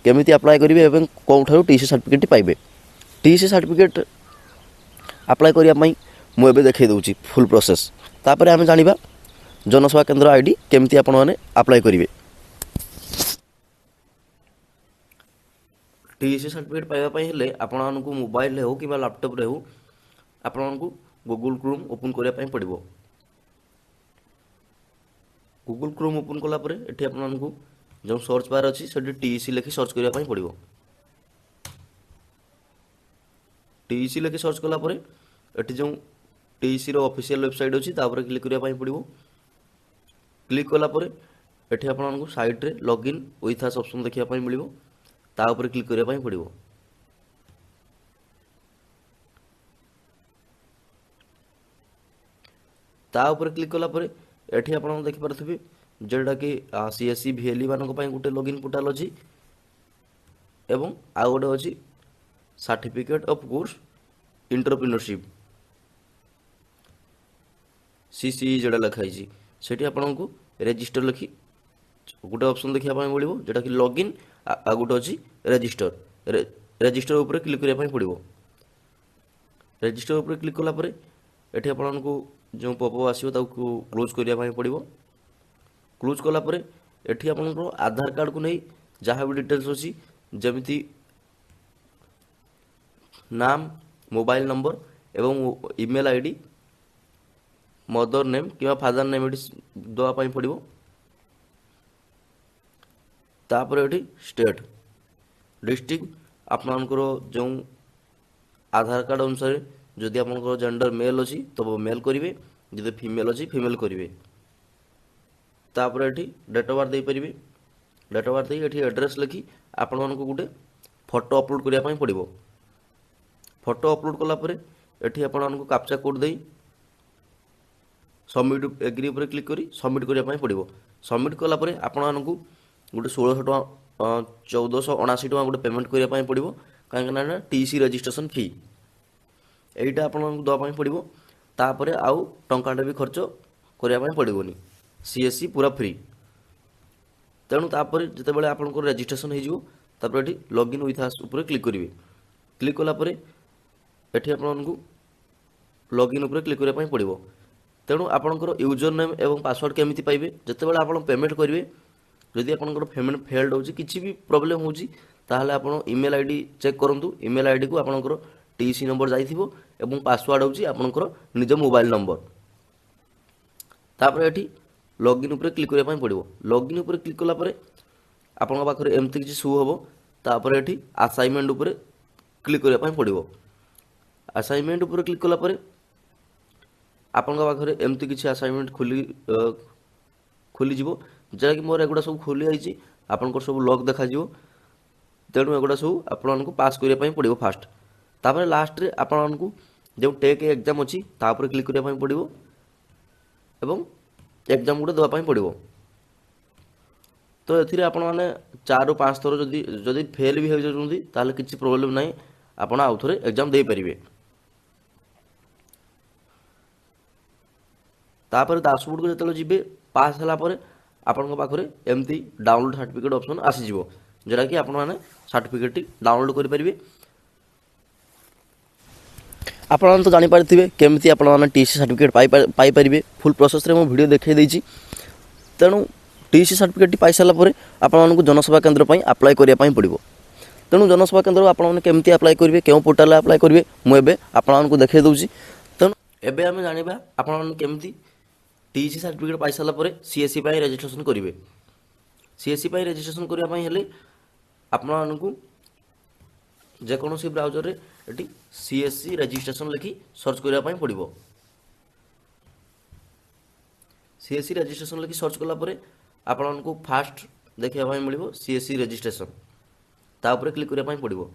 କେମିତି ଆପ୍ଲାଏ କରିବେ ଏବଂ କେଉଁଠାରୁ TC ସାର୍ଟିଫିକେଟ୍ଟି ପାଇବେ। TC ସାର୍ଟିଫିକେଟ୍ ଆପ୍ଲାଏ କରିବା ପାଇଁ ମୁଁ ଏବେ ଦେଖାଇ ଦେଉଛି ଫୁଲ୍ ପ୍ରୋସେସ୍। ତାପରେ ଆମେ ଜାଣିବା ଜନସେବା କେନ୍ଦ୍ର ଆଇଡ଼ି କେମିତି ଆପଣମାନେ ଆପ୍ଲାଏ କରିବେ। TC ସାର୍ଟିଫିକେଟ୍ ପାଇବା ପାଇଁ ହେଲେ ଆପଣମାନଙ୍କୁ ମୋବାଇଲରେ ହେଉ କିମ୍ବା ଲ୍ୟାପଟପ୍ରେ ହେଉ ଆପଣଙ୍କୁ ଗୁଗୁଲ୍ କ୍ରୋମ୍ ଓପନ୍ କରିବା ପାଇଁ ପଡ଼ିବ। ଗୁଗୁଲ୍ କ୍ରୋମ୍ ଓପନ୍ କଲା ପରେ ଏଠି ଆପଣମାନଙ୍କୁ ଯେଉଁ ସର୍ଚ୍ଚ ବାର୍ ଅଛି ସେଠି TC ଲେଖି ସର୍ଚ୍ଚ କରିବା ପାଇଁ ପଡ଼ିବ। TC ଲେଖି ସର୍ଚ୍ଚ କଲା ପରେ ଏଠି ଯେଉଁ TCର ଅଫିସିଆଲ୍ ୱେବସାଇଟ୍ ଅଛି ତା ଉପରେ କ୍ଲିକ୍ କରିବା ପାଇଁ ପଡ଼ିବ। କ୍ଲିକ୍ କଲା ପରେ ଏଠି ଆପଣଙ୍କୁ ସାଇଟ୍ରେ ଲଗ୍ଇନ୍ ୱିଥ୍ ଆସ୍ ଅପସନ୍ ଦେଖିବା ପାଇଁ ମିଳିବ, ତା ଉପରେ କ୍ଲିକ୍ କରିବା ପାଇଁ ପଡ଼ିବ। ତା ଉପରେ କ୍ଲିକ୍ କଲା ପରେ ଏଠି ଆପଣ ଦେଖିପାରୁଥିବେ ଯେଉଁଟାକି CSE VLE ମାନଙ୍କ ପାଇଁ ଗୋଟେ ଲଗ୍ଇନ୍ ପୋର୍ଟାଲ୍ ଅଛି ଏବଂ ଆଉ ଗୋଟେ ଅଛି ସାର୍ଟିଫିକେଟ୍ ଅଫ୍ କୋର୍ସ ଏଣ୍ଟରପ୍ରିନରସିପ୍ CCE ଯେଉଁଟା ଲେଖା ହେଇଛି ସେଠି ଆପଣଙ୍କୁ ରେଜିଷ୍ଟର ଲେଖି ଗୋଟେ ଅପସନ୍ ଦେଖିବା ପାଇଁ ମିଳିବ ଯେଉଁଟାକି ଲଗ୍ଇନ୍, ଆଉ ଗୋଟେ ଅଛି ରେଜିଷ୍ଟର। ରେଜିଷ୍ଟର ଉପରେ କ୍ଲିକ୍ କରିବା ପାଇଁ ପଡ଼ିବ। ରେଜିଷ୍ଟର ଉପରେ କ୍ଲିକ୍ କଲା ପରେ ଏଠି ଆପଣଙ୍କୁ ଯେଉଁ ପପ୍ ଆସିବ ତାକୁ କ୍ଲୋଜ୍ କରିବା ପାଇଁ ପଡ଼ିବ। କ୍ଲୋଜ୍ କଲା ପରେ ଏଠି ଆପଣଙ୍କର ଆଧାର କାର୍ଡ଼କୁ ନେଇ ଯାହା ବି ଡିଟେଲ୍ସ ଅଛି, ଯେମିତି ନାମ, ମୋବାଇଲ ନମ୍ବର ଏବଂ ଇମେଲ୍ ଆଇଡ଼ି, ମଦର ନେମ୍ କିମ୍ବା ଫାଦର ନେମ୍ ଏଠି ଦେବା ପାଇଁ ପଡ଼ିବ। ତାପରେ ଏଠି ଷ୍ଟେଟ୍, ଡିଷ୍ଟ୍ରିକ୍ଟ, ଆପଣଙ୍କର ଯେଉଁ ଆଧାର କାର୍ଡ଼ ଅନୁସାରେ ଯଦି ଆପଣଙ୍କର ଜେଣ୍ଡର ମେଲ୍ ଅଛି ତ ମେଲ୍ କରିବେ, ଯଦି ଫିମେଲ୍ ଅଛି ଫିମେଲ୍ କରିବେ। ତାପରେ ଏଠି ଡେଟ୍ ଅଫ୍ ବାର୍ଥ ଦେଇପାରିବେ। ଡେଟ୍ ଅଫ୍ ବାର୍ଥ ଦେଇ ଏଠି ଆଡ୍ରେସ୍ ଲେଖି ଆପଣମାନଙ୍କୁ ଗୋଟେ ଫଟୋ ଅପଲୋଡ଼ କରିବା ପାଇଁ ପଡ଼ିବ। ଫଟୋ ଅପଲୋଡ଼ କଲା ପରେ ଏଠି ଆପଣଙ୍କୁ କାପ୍ଚା କୋଡ଼୍ ଦେଇ ସବମିଟ୍ ଏଗ୍ରି ଉପରେ କ୍ଲିକ୍ କରି ସବମିଟ୍ କରିବା ପାଇଁ ପଡ଼ିବ। ସବମିଟ୍ କଲା ପରେ ଆପଣମାନଙ୍କୁ ଗୋଟେ 1600 ଟଙ୍କା 1479 ଟଙ୍କା ଗୋଟେ ପେମେଣ୍ଟ କରିବା ପାଇଁ ପଡ଼ିବ, କାହିଁକିନା ନା TC ରେଜିଷ୍ଟ୍ରେସନ୍ ଫି ଏଇଟା ଆପଣଙ୍କୁ ଦେବା ପାଇଁ ପଡ଼ିବ। ତାପରେ ଆଉ ଟଙ୍କାଟେ ବି ଖର୍ଚ୍ଚ କରିବା ପାଇଁ ପଡ଼ିବନି, CSE ପୁରା ଫ୍ରି। ତେଣୁ ତାପରେ ଯେତେବେଳେ ଆପଣଙ୍କର ରେଜିଷ୍ଟ୍ରେସନ୍ ହେଇଯିବ ତାପରେ ଏଠି ଲଗ୍ଇନ୍ ୱିଥ୍ ଆସ୍ ଉପରେ କ୍ଲିକ୍ କରିବେ। କ୍ଲିକ୍ କଲା ପରେ ଏଠି ଆପଣଙ୍କୁ ଲଗ୍ଇନ୍ ଉପରେ କ୍ଲିକ୍ କରିବା ପାଇଁ ପଡ଼ିବ। ତେଣୁ ଆପଣଙ୍କର ୟୁଜର ନେମ୍ ଏବଂ ପାସୱାର୍ଡ଼ କେମିତି ପାଇବେ, ଯେତେବେଳେ ଆପଣ ପେମେଣ୍ଟ କରିବେ ଯଦି ଆପଣଙ୍କର ପେମେଣ୍ଟ ଫେଲ୍ଡ ହେଉଛି, କିଛି ବି ପ୍ରୋବ୍ଲେମ୍ ହେଉଛି, ତାହେଲେ ଆପଣ ଇମେଲ୍ ଆଇଡ଼ି ଚେକ୍ କରନ୍ତୁ। ଇମେଲ୍ ଆଇଡ଼ିକୁ ଆପଣଙ୍କର TC ନମ୍ବର ଯାଇଥିବ ଏବଂ ପାସୱାର୍ଡ଼ ହେଉଛି ଆପଣଙ୍କର ନିଜ ମୋବାଇଲ ନମ୍ବର। ତାପରେ ଏଠି ଲଗ୍ଇନ୍ ଉପରେ କ୍ଲିକ୍ କରିବା ପାଇଁ ପଡ଼ିବ। ଲଗ୍ଇନ୍ ଉପରେ କ୍ଲିକ୍ କଲା ପରେ ଆପଣଙ୍କ ପାଖରେ ଏମିତି କିଛି ଶୋ ହେବ। ତାପରେ ଏଠି ଆସାଇନମେଣ୍ଟ ଉପରେ କ୍ଲିକ୍ କରିବା ପାଇଁ ପଡ଼ିବ। ଆସାଇନମେଣ୍ଟ ଉପରେ କ୍ଲିକ୍ କଲା ପରେ ଆପଣଙ୍କ ପାଖରେ ଏମିତି କିଛି ଆସାଇନମେଣ୍ଟ ଖୋଲିଯିବ, ଯାହାକି ମୋର ଏଗୁଡ଼ା ସବୁ ଖୋଲି ଯାଇଛି। ଆପଣଙ୍କର ସବୁ ଲକ୍ ଦେଖାଯିବ। तेणु एगुड़ा सब आपको पास करने पड़ो फास्ट। तापर लास्ट रे आपको जो टेक एग्जाम अच्छी तापर क्लिक करने पड़ो एवं एग्जाम गुटे देवाई पड़ो। तो ये आपण मैंने 4 ରୁ 5 थर जदि फेल भी हो जाती ताहले किसी प्रोब्लेम ना, आप आउ थे एग्जाम दे पारे। तापर डैशबोर्ड को जो जी पास है आपण पाखे एमती डाउनलोड सर्टिफिकेट ऑप्शन आसीज जोटा कि आपण मैंने सर्टिफिकेट डाउनलोड करेंगे। आपण तो जापारे केमती आपने TC certificate Piper full process रे मो वीडियो देखई देछि। तेणु टीसी सर्टिफिकेट पाई सारापर आपको जनसेवा केन्द्र पर अप्लाई करने पड़ो। तेणु जनसेवा केन्द्र आपने केमती अप्लाई करेंगे क्यों पोर्टाल अप्लाई करेंगे मुझे आपको देखा दूसरी। तेणु एबे आम जाना आपने केमती टीसी सर्टिफिकेट पाई सारापर सीएससी रजिस्ट्रेशन करेंगे। सीएससी रजिस्ट्रेशन करने आपको जेकोसी ब्राउजर रे एटी सीएससी रजिस्ट्रेशन लिखि सर्च करने पड़ो। सीएससी रजिस्ट्रेशन लिखि सर्च कलापर आपको फास्ट देखा मिल सीएससी रजिस्ट्रेशन तापर क्लिक करने पड़ो।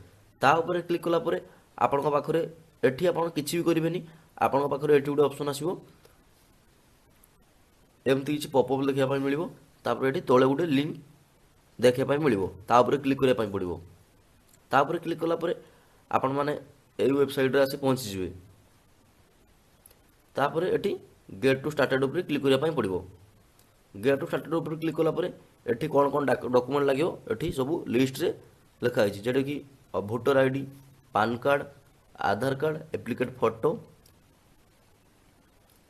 तापर क्लिक कलापर आपण पाखे एटी आप किसी भी करेंगे आपण पाखे ये गोटे ऑप्शन आसो एमती किसी पॉपअप देखा मिल ये तले गोटे लिंक देखा मिल तापर क्लिक करने पड़ो। तापर क्लिक कलापर आपण मैंने यही वेबसाइट आसी पहुँचीजे। तापर एटी गेट टू स्टार्टेड उपर क्लिक करने पड़ो। गेट टू स्टार्टेड उपर क्लिक कलापर एटी कौन कौन डॉक्यूमेंट लगे ये सब लिस्ट रे लिखाई जोटा कि भोटर आईडी, पान कार्ड, आधार कार्ड, एप्लिकेट फोटो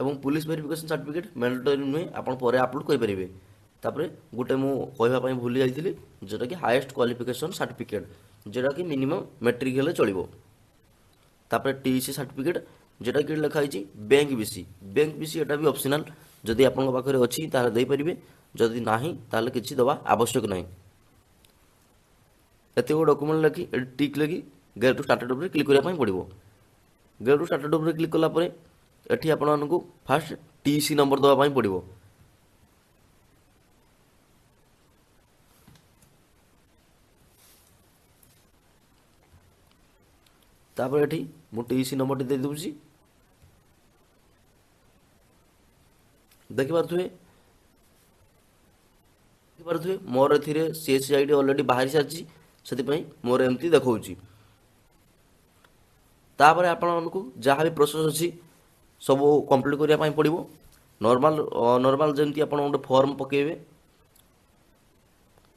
एवं पुलिस वेरिफिकेशन सर्टिफिकेट मैंडेटरी नुहे आप अपलोड करेंगे। तापर गोटे मु कहवाई भूली जाइए जोटा कि हाईएस्ट क्वालिफिकेशन सर्टिफिकेट जोटा कि मिनिमम मैट्रिक हेले चलो। तापर टीसी सर्टिफिकेट जोटा कि लिखाई बैंक बीसी। बैंक बीसी एटा भी ऑप्शनल जदि आपन पाखे अच्छी ताहले दे पारिबे, जदि नाही ताहले किछि दवा आवश्यक नाही। एते वो डॉक्यूमेंट लिखि टिक लगी गेट टू स्टार्टेड उपर क्लिक करने पड़ो। गेट टू स्टार्टेड उपर क्लिक कला परे एठी आपको फास्ट टीसी नंबर दवाई पड़ो। तापर एठी मु टीसी नंबर दे दूची देखिपे मोर ए सीएससी आईडी ऑलरेडी बाहरी सारी से मोर एमती देखा। तापर आपको जहाँ भी प्रोसेस अच्छी सब कंप्लीट करने पड़ो। नॉर्मल जमती आप गोटे फॉर्म पकेबे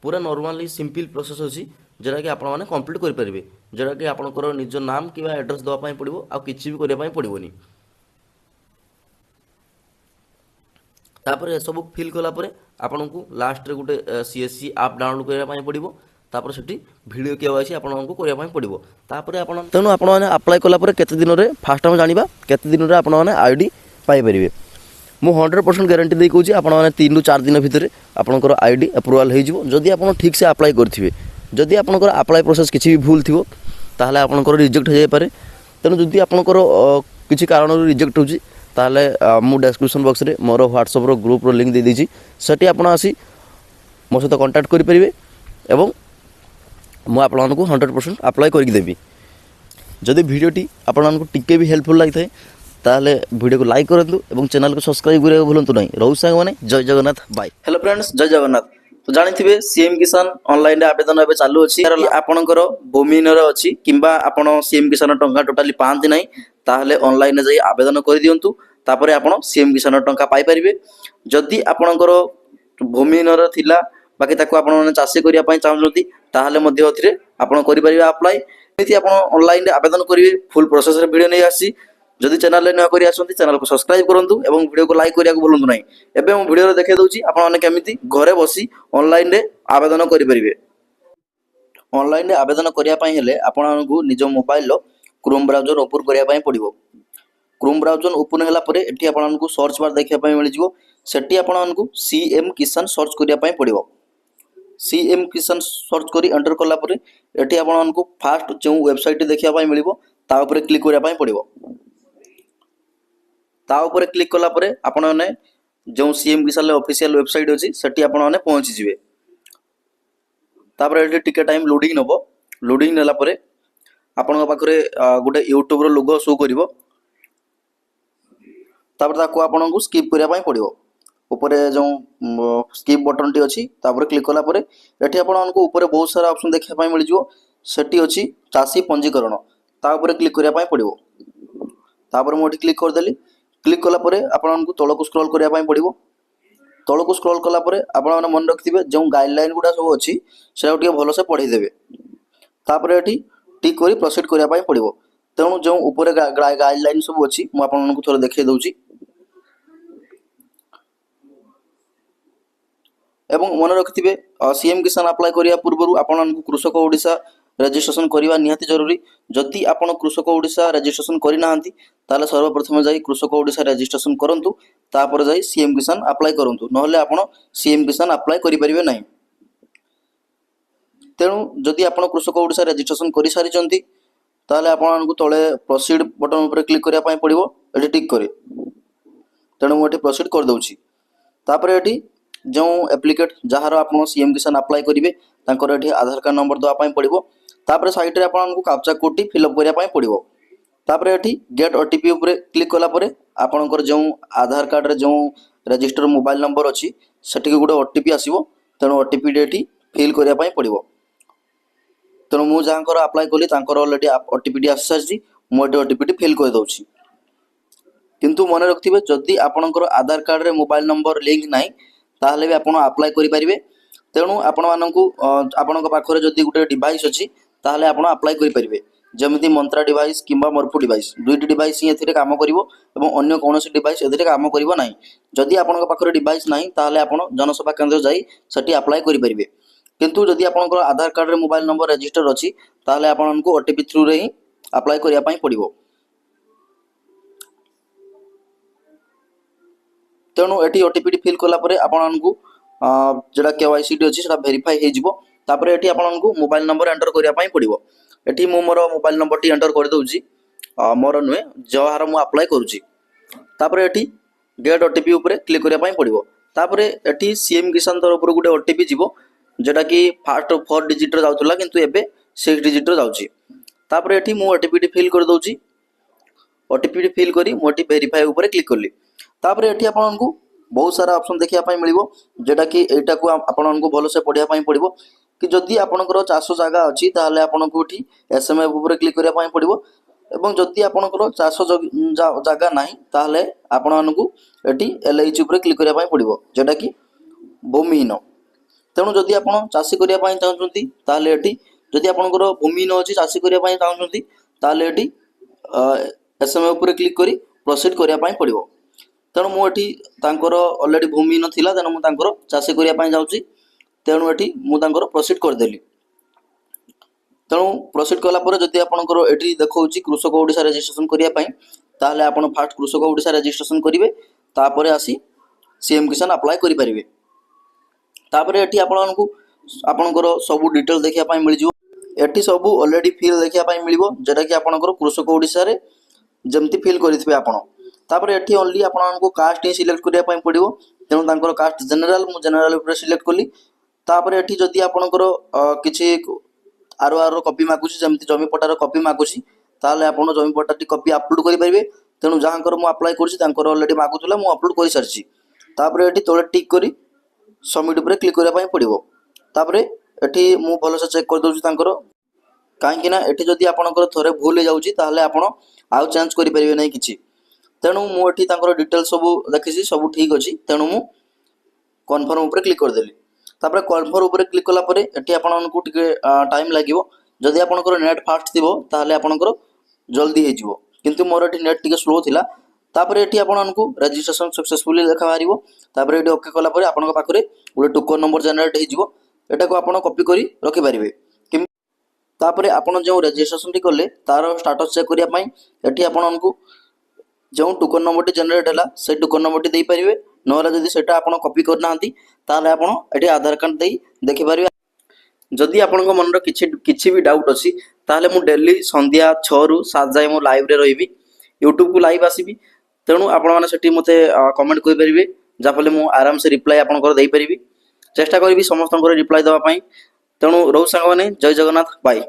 पूरा नॉर्मली सिंपल प्रोसेस अच्छी जोटा कि आपने कंप्लीट करेंगे जोटा कि आपंकर निज नाम कि एड्रेस देवाई पड़ो आ किसी भी करने पड़ोनी। तापर ये सब फिल कलापर आपन को लास्ट रे गोटे सीएससी ऐप डाउनलोड करने पड़ो। तापर सेठी वीडियो केवाईसी आपको करने पड़ो। तापर आपन तेणु आप अप्लाई कलापर केते दिन रे फास्ट हम जानिबा केते दिन रे आपन माने आईडी पाई परिबे। मु 100% गारंटी दे कहूँ आपन माने 3 ରୁ 4 दिन भितर आपनकर आईडी अप्रूवल हो जिवो जदि आपन ठीक से अप्लाई करथिबे। जदि आपनकर अप्लाई प्रोसेस किछि भी भूल थिवो ताहले आपनकर रिजेक्ट हो जाय पारे। तेणु जदि आपनकर किछि कारण रिजेक्ट होछि ताहले मु डिस्क्रिप्शन बॉक्स रे मोर व्हाट्सएप रो ग्रुप रो लिंक दे दीची सेठी आपण आसी मो सहित कांटेक्ट करि परिबे एवं मु आपनको 100% अप्लाई करके देबी। जदि वीडियोटी आपनको टिके भी हेल्पफुल लगी ताहले वीडियो को लाइक करंतु एवं चैनल को सब्सक्राइब करने भूलंतु नहीं। रहु सांग माने जय जगन्नाथ बाय। हेलो फ्रेंड्स, जय जगन्नाथ। तो जानिथिबे सीएम किसान ऑनलाइन रे आवेदन एबे चालू अछि। आपनकर भूमिहीन रे अछि किंबा आपण सीएम किसान टंका टोटली पांति नाही ताहले ऑनलाइन रे जाई आवेदन कर दियंतु। तापरे आपण सीएम किसान टंका पाई परिबे। जदि आपनकर भूमिहीन रे थिला बाकी ताको आपण माने चाषी करिया पई चाहुछंती ताहले मध्ये अथिरे आपण करि परिबे अप्लाई। एमिति आपण ऑनलाइन रे आवेदन करिवे फुल प्रोसेस रे वीडियो नै आसी। जदि चैनल रे न करि आसंती चैनल को सब्सक्राइब करंतु एवं वीडियो को लाइक करिया को भूलंतु नाही। एबे हम वीडियो रे देखै दउची आपण माने केमिति घरे बसी ऑनलाइन रे आवेदन करि परिबे। ऑनलाइन रे आवेदन करिया पई हेले आपनकु निज मोबाइल लो क्रोम ब्राउजर ओपन करिया पई पड़िबो। क्रोम ब्राउजर ओपन होला परे एठी आपनकु सर्च बार देखिया पई मिल जिवो। सेठी आपनकु सीएम किसान सर्च करिया पई पड़िबो। सीएम किसान सर्च करी एंटर कला परे एठी आपनकु फास्ट जो वेबसाइट देखिया पई मिलिबो ता ऊपर क्लिक करिया पई पड़िबो। ता ऊपर क्लिक कला परे आपण माने जो सीएम किसान ऑफिशियल वेबसाइट अछि सेठी आपण माने पहुंची जिवे। तापर एठी टिके टाइम लोडिंग नबो लोडिंग नेला परे आपन पाखरे गोटे यूट्यूब रो लोगो शो करिवो तापर ताको आपन को स्किप करिया पई पड़िवो ऊपर जो स्किप बटन टी अच्छी तापर क्लिक कला परे एठी आपन को ऊपर बहुत सारा ऑप्शन देखा पई मिल जिवो सेठी अच्छी चासी पंजीकरण ता ऊपर क्लिक करिया पई पड़िवो तापर मु एठी क्लिक कर देली क्लिक कला परे आपन को तळको स्क्रॉल करिया पई पड़िवो तळको स्क्रॉल कला परे आपन माने मन रखिथिबे जो गाइडलाइन गुडा सब अच्छी सेटा टिके भलो से पढी देबे तापर एठी टिक करी प्रोसीड करिया पई पड़िवो तेणु जो ऊपर गाइडलाइन सब अच्छी मु आपन को थोड़ा देखै दउची एवं मन रखिथिबे सीएम किसान अप्लाई करिया पूर्व आपन कृषक ओडिशा रजिस्ट्रेशन करवा निहाती जरूरी जदि आपन कृषक ओडिशा रजिस्ट्रेशन करि नाहंती ताले सर्वप्रथम जाई कृषक ओडिशा रजिस्ट्रेशन करंतु तापर जाई सीएम किसान अप्लाई करंतु नहले आपन सीएम किसान अप्लाई करि परिबे नाही तेणु जदि आपन कृषक ओडिशा रजिस्ट्रेशन करि सारिचंती ताले आपन को तळे प्रोसीड बटन ऊपर क्लिक करिया पई पड़िवो एठी टिक करे तेणु मु एठी प्रोसीड कर दउची तापर एठी जो एप्लिकेट जहार आप सीएम किसान अप्लाई करेंगे तांकर एठी आधार कार्ड नंबर दवा पई पड़िवो तापर साइड रे आपन को कैप्चा कोड टी फिल अप करिया पई पड़िवो तापर एठी गेट ओटीपी ऊपर क्लिक कला परे आपनकर जो आधार कार्ड रे जो रजिस्टर मोबाइल नंबर अछि सेठी गुडे ओटीपी आसीबो तेणु ओटीपी डेटी फिल करिया पई पड़िवो तेणु मु जांकर अप्लाई कली तांकर ऑलरेडी ओटीपी टी आसी मु एठी ओटीपी टी फिल कर दउची किंतु मन रखथिबे जदि आपनकर आधार कार्ड रे मोबाइल नंबर लिंक नाही ताहले भी आपण अप्लाई करि परिबे तेणु आपण मानकु आपण पाखरे जदि गुटे डिवाइस अछि ताहले आपण अप्लाई करि परिबे जेमिति मंत्रा डिवाइस किंबा मरफू डिवाइस दुईटी डिवाइस ही एथिरे काम करिवो एवं अन्य कोनोसी डिवाइस एथिरे काम करिवो नाही जदि आपण पाखरे डिवाइस नाही ताहले आपण जनसेवा केंद्र जाई सेठी अप्लाई करि परिबे किंतु जदि आपण आधार कार्ड रे मोबाइल नंबर रजिस्टर अछि ताहले आपण को ओटीपी थ्रू रे ही अप्लाई करिया पई पड़िवो तेणु एटी ओटीपी फिल कला परे आपन को जेडा केवाईसी टी अछि सेटा वेरीफाई हे जिवो तापर एटी आपन को मोबाइल नंबर एंटर करिया पई पड़िवो एटी मु मोर मोबाइल नंबर टी एंटर कर दउची मोर नुए जहार मु अप्लाई करूची तापर एटी गेट ओटीपी ऊपर क्लिक करिया पई पड़िवो तापर एटी सीएम किसान तरफ गुटे ओटीपी जिवो जेटा कि फास्ट 4 डिजिट रे जाउतला किंतु एबे 6 डिजिट रे जाउची तापर एटी मु ओटीपी टी फिल कर दउची ओटीपी टी फिल करी मोटी वेरीफाई ऊपर क्लिक करली तापर एठी आपन को बहुत सारा ऑप्शन देखिया पई मिलिवो जेटा कि एटा को आपन को भलो से पढिया पई पड़िवो कि जदि आपनकर चाष जगह अछि ताहले आपन को एठी एसएमएफ ऊपर क्लिक करिया पई पड़िवो एवं जदि आपनकर चाष जगह नाही ताहले आपन को एठी एलआईसी ऊपर क्लिक करिया पई पड़िवो जेटा कि भूमिहीन तेणु जदि आपन चाषी करिया पई चाहउछंती ताहले एठी जदि आपनकर भूमिहीन अछि चाषी करिया पई चाहउछंती ताहले एठी एसएमएफ ऊपर क्लिक करी प्रोसीड करिया पई पड़िवो तेणु मुझे ऑलरेडी भूमि नाला तेणु मुझे चाषी करने जाऊँगी तेणु ये मुझे प्रोसीड करदेली तेणु प्रोसीड कलापर जदि आपंकर ये देखा कृषक ओडिशा रजिस्ट्रेशन करने ताहले आप फास्ट कृषक ओडिशा रजिस्ट्रेशन करेंगे तापर आसी सीएम किसान अप्लाई करेंगे तापर ये आपंकर सब डिटेल देखा मिल जाए ये सब ऑलरेडी फिल देखा मिल जोटा कि आपंकर कृषक ओडिशा रे जमती फिल करेंगे आप तापर एठी ओनली आपको कास्ट ही सिलेक्ट करिया पई पड़िवो तेणु तांकर कास्ट जनरल मु जनरल ऊपर सिलेक्ट कली तापर एठी जदि आपनकर किछि आर कॉपी मागुछि जेमति जमी पट्टार कॉपी मागुछि ताले आपण जमी पट्टाटी कॉपी अपलोड करि परिबे तेणु जहाँकर मु अप्लाई करछि तांकर ऑलरेडी मागुतला मु अपलोड करि सारछि तापर एठी तळे टिक करी सबमिट ऊपर क्लिक करिया पई पड़िवो तापर एठी मु भलो से चेक कर दउछि तांकर काहेकि ना एठी जदि आपनकर थरे भूल हो जाउछि ताले आपण आउ चेंज करि परिबे नै किछि तेणु मुझे डिटेल सब देखी सब ठीक अच्छी तेणु मु कन्फर्म ऊपर क्लिक करदेली तापर कन्फर्म ऊपर क्लिक कलापर ये आपको टाइम लगे जदि आपंकर नेट फास्ट थी ताहले आपंकर जल्दी हो किंतु मोर ये नेट टी स्लो थिला तापर ये आपको रजिस्ट्रेशन सक्सेसफुली देखा बाहर तापर ये ओके कलापर आपन पाखे गोटे टोकन नंबर जेनेट होटा को आप कॉपी कर रखिपारे तापर आपन जो रजिस्ट्रेशन टी कले तार स्टाटस चेक करने ये आपको जो टोकन नंबर टी जेनेट है से टोकन नंबर टी दे पारे ना जदि सेटा आप कॉपी करना ताहले आपन एठी आधार कार्ड दे देखि पारे जदि आपन मन किछि भी डाउट अछि ताहले मु डेली संध्या 6 रु 7 जाए मो लाइव रे रहिबी यूट्यूब को लाइव आसीबी तेणु आपण माने सेठी मते कमेंट करि परिबे जाफले मु आराम से रिप्लाई आपन कर दे परिबी चेष्टा करबी समस्त रिप्लाई देबा पई तेणु रहु संग माने जय जगन्नाथ बाय।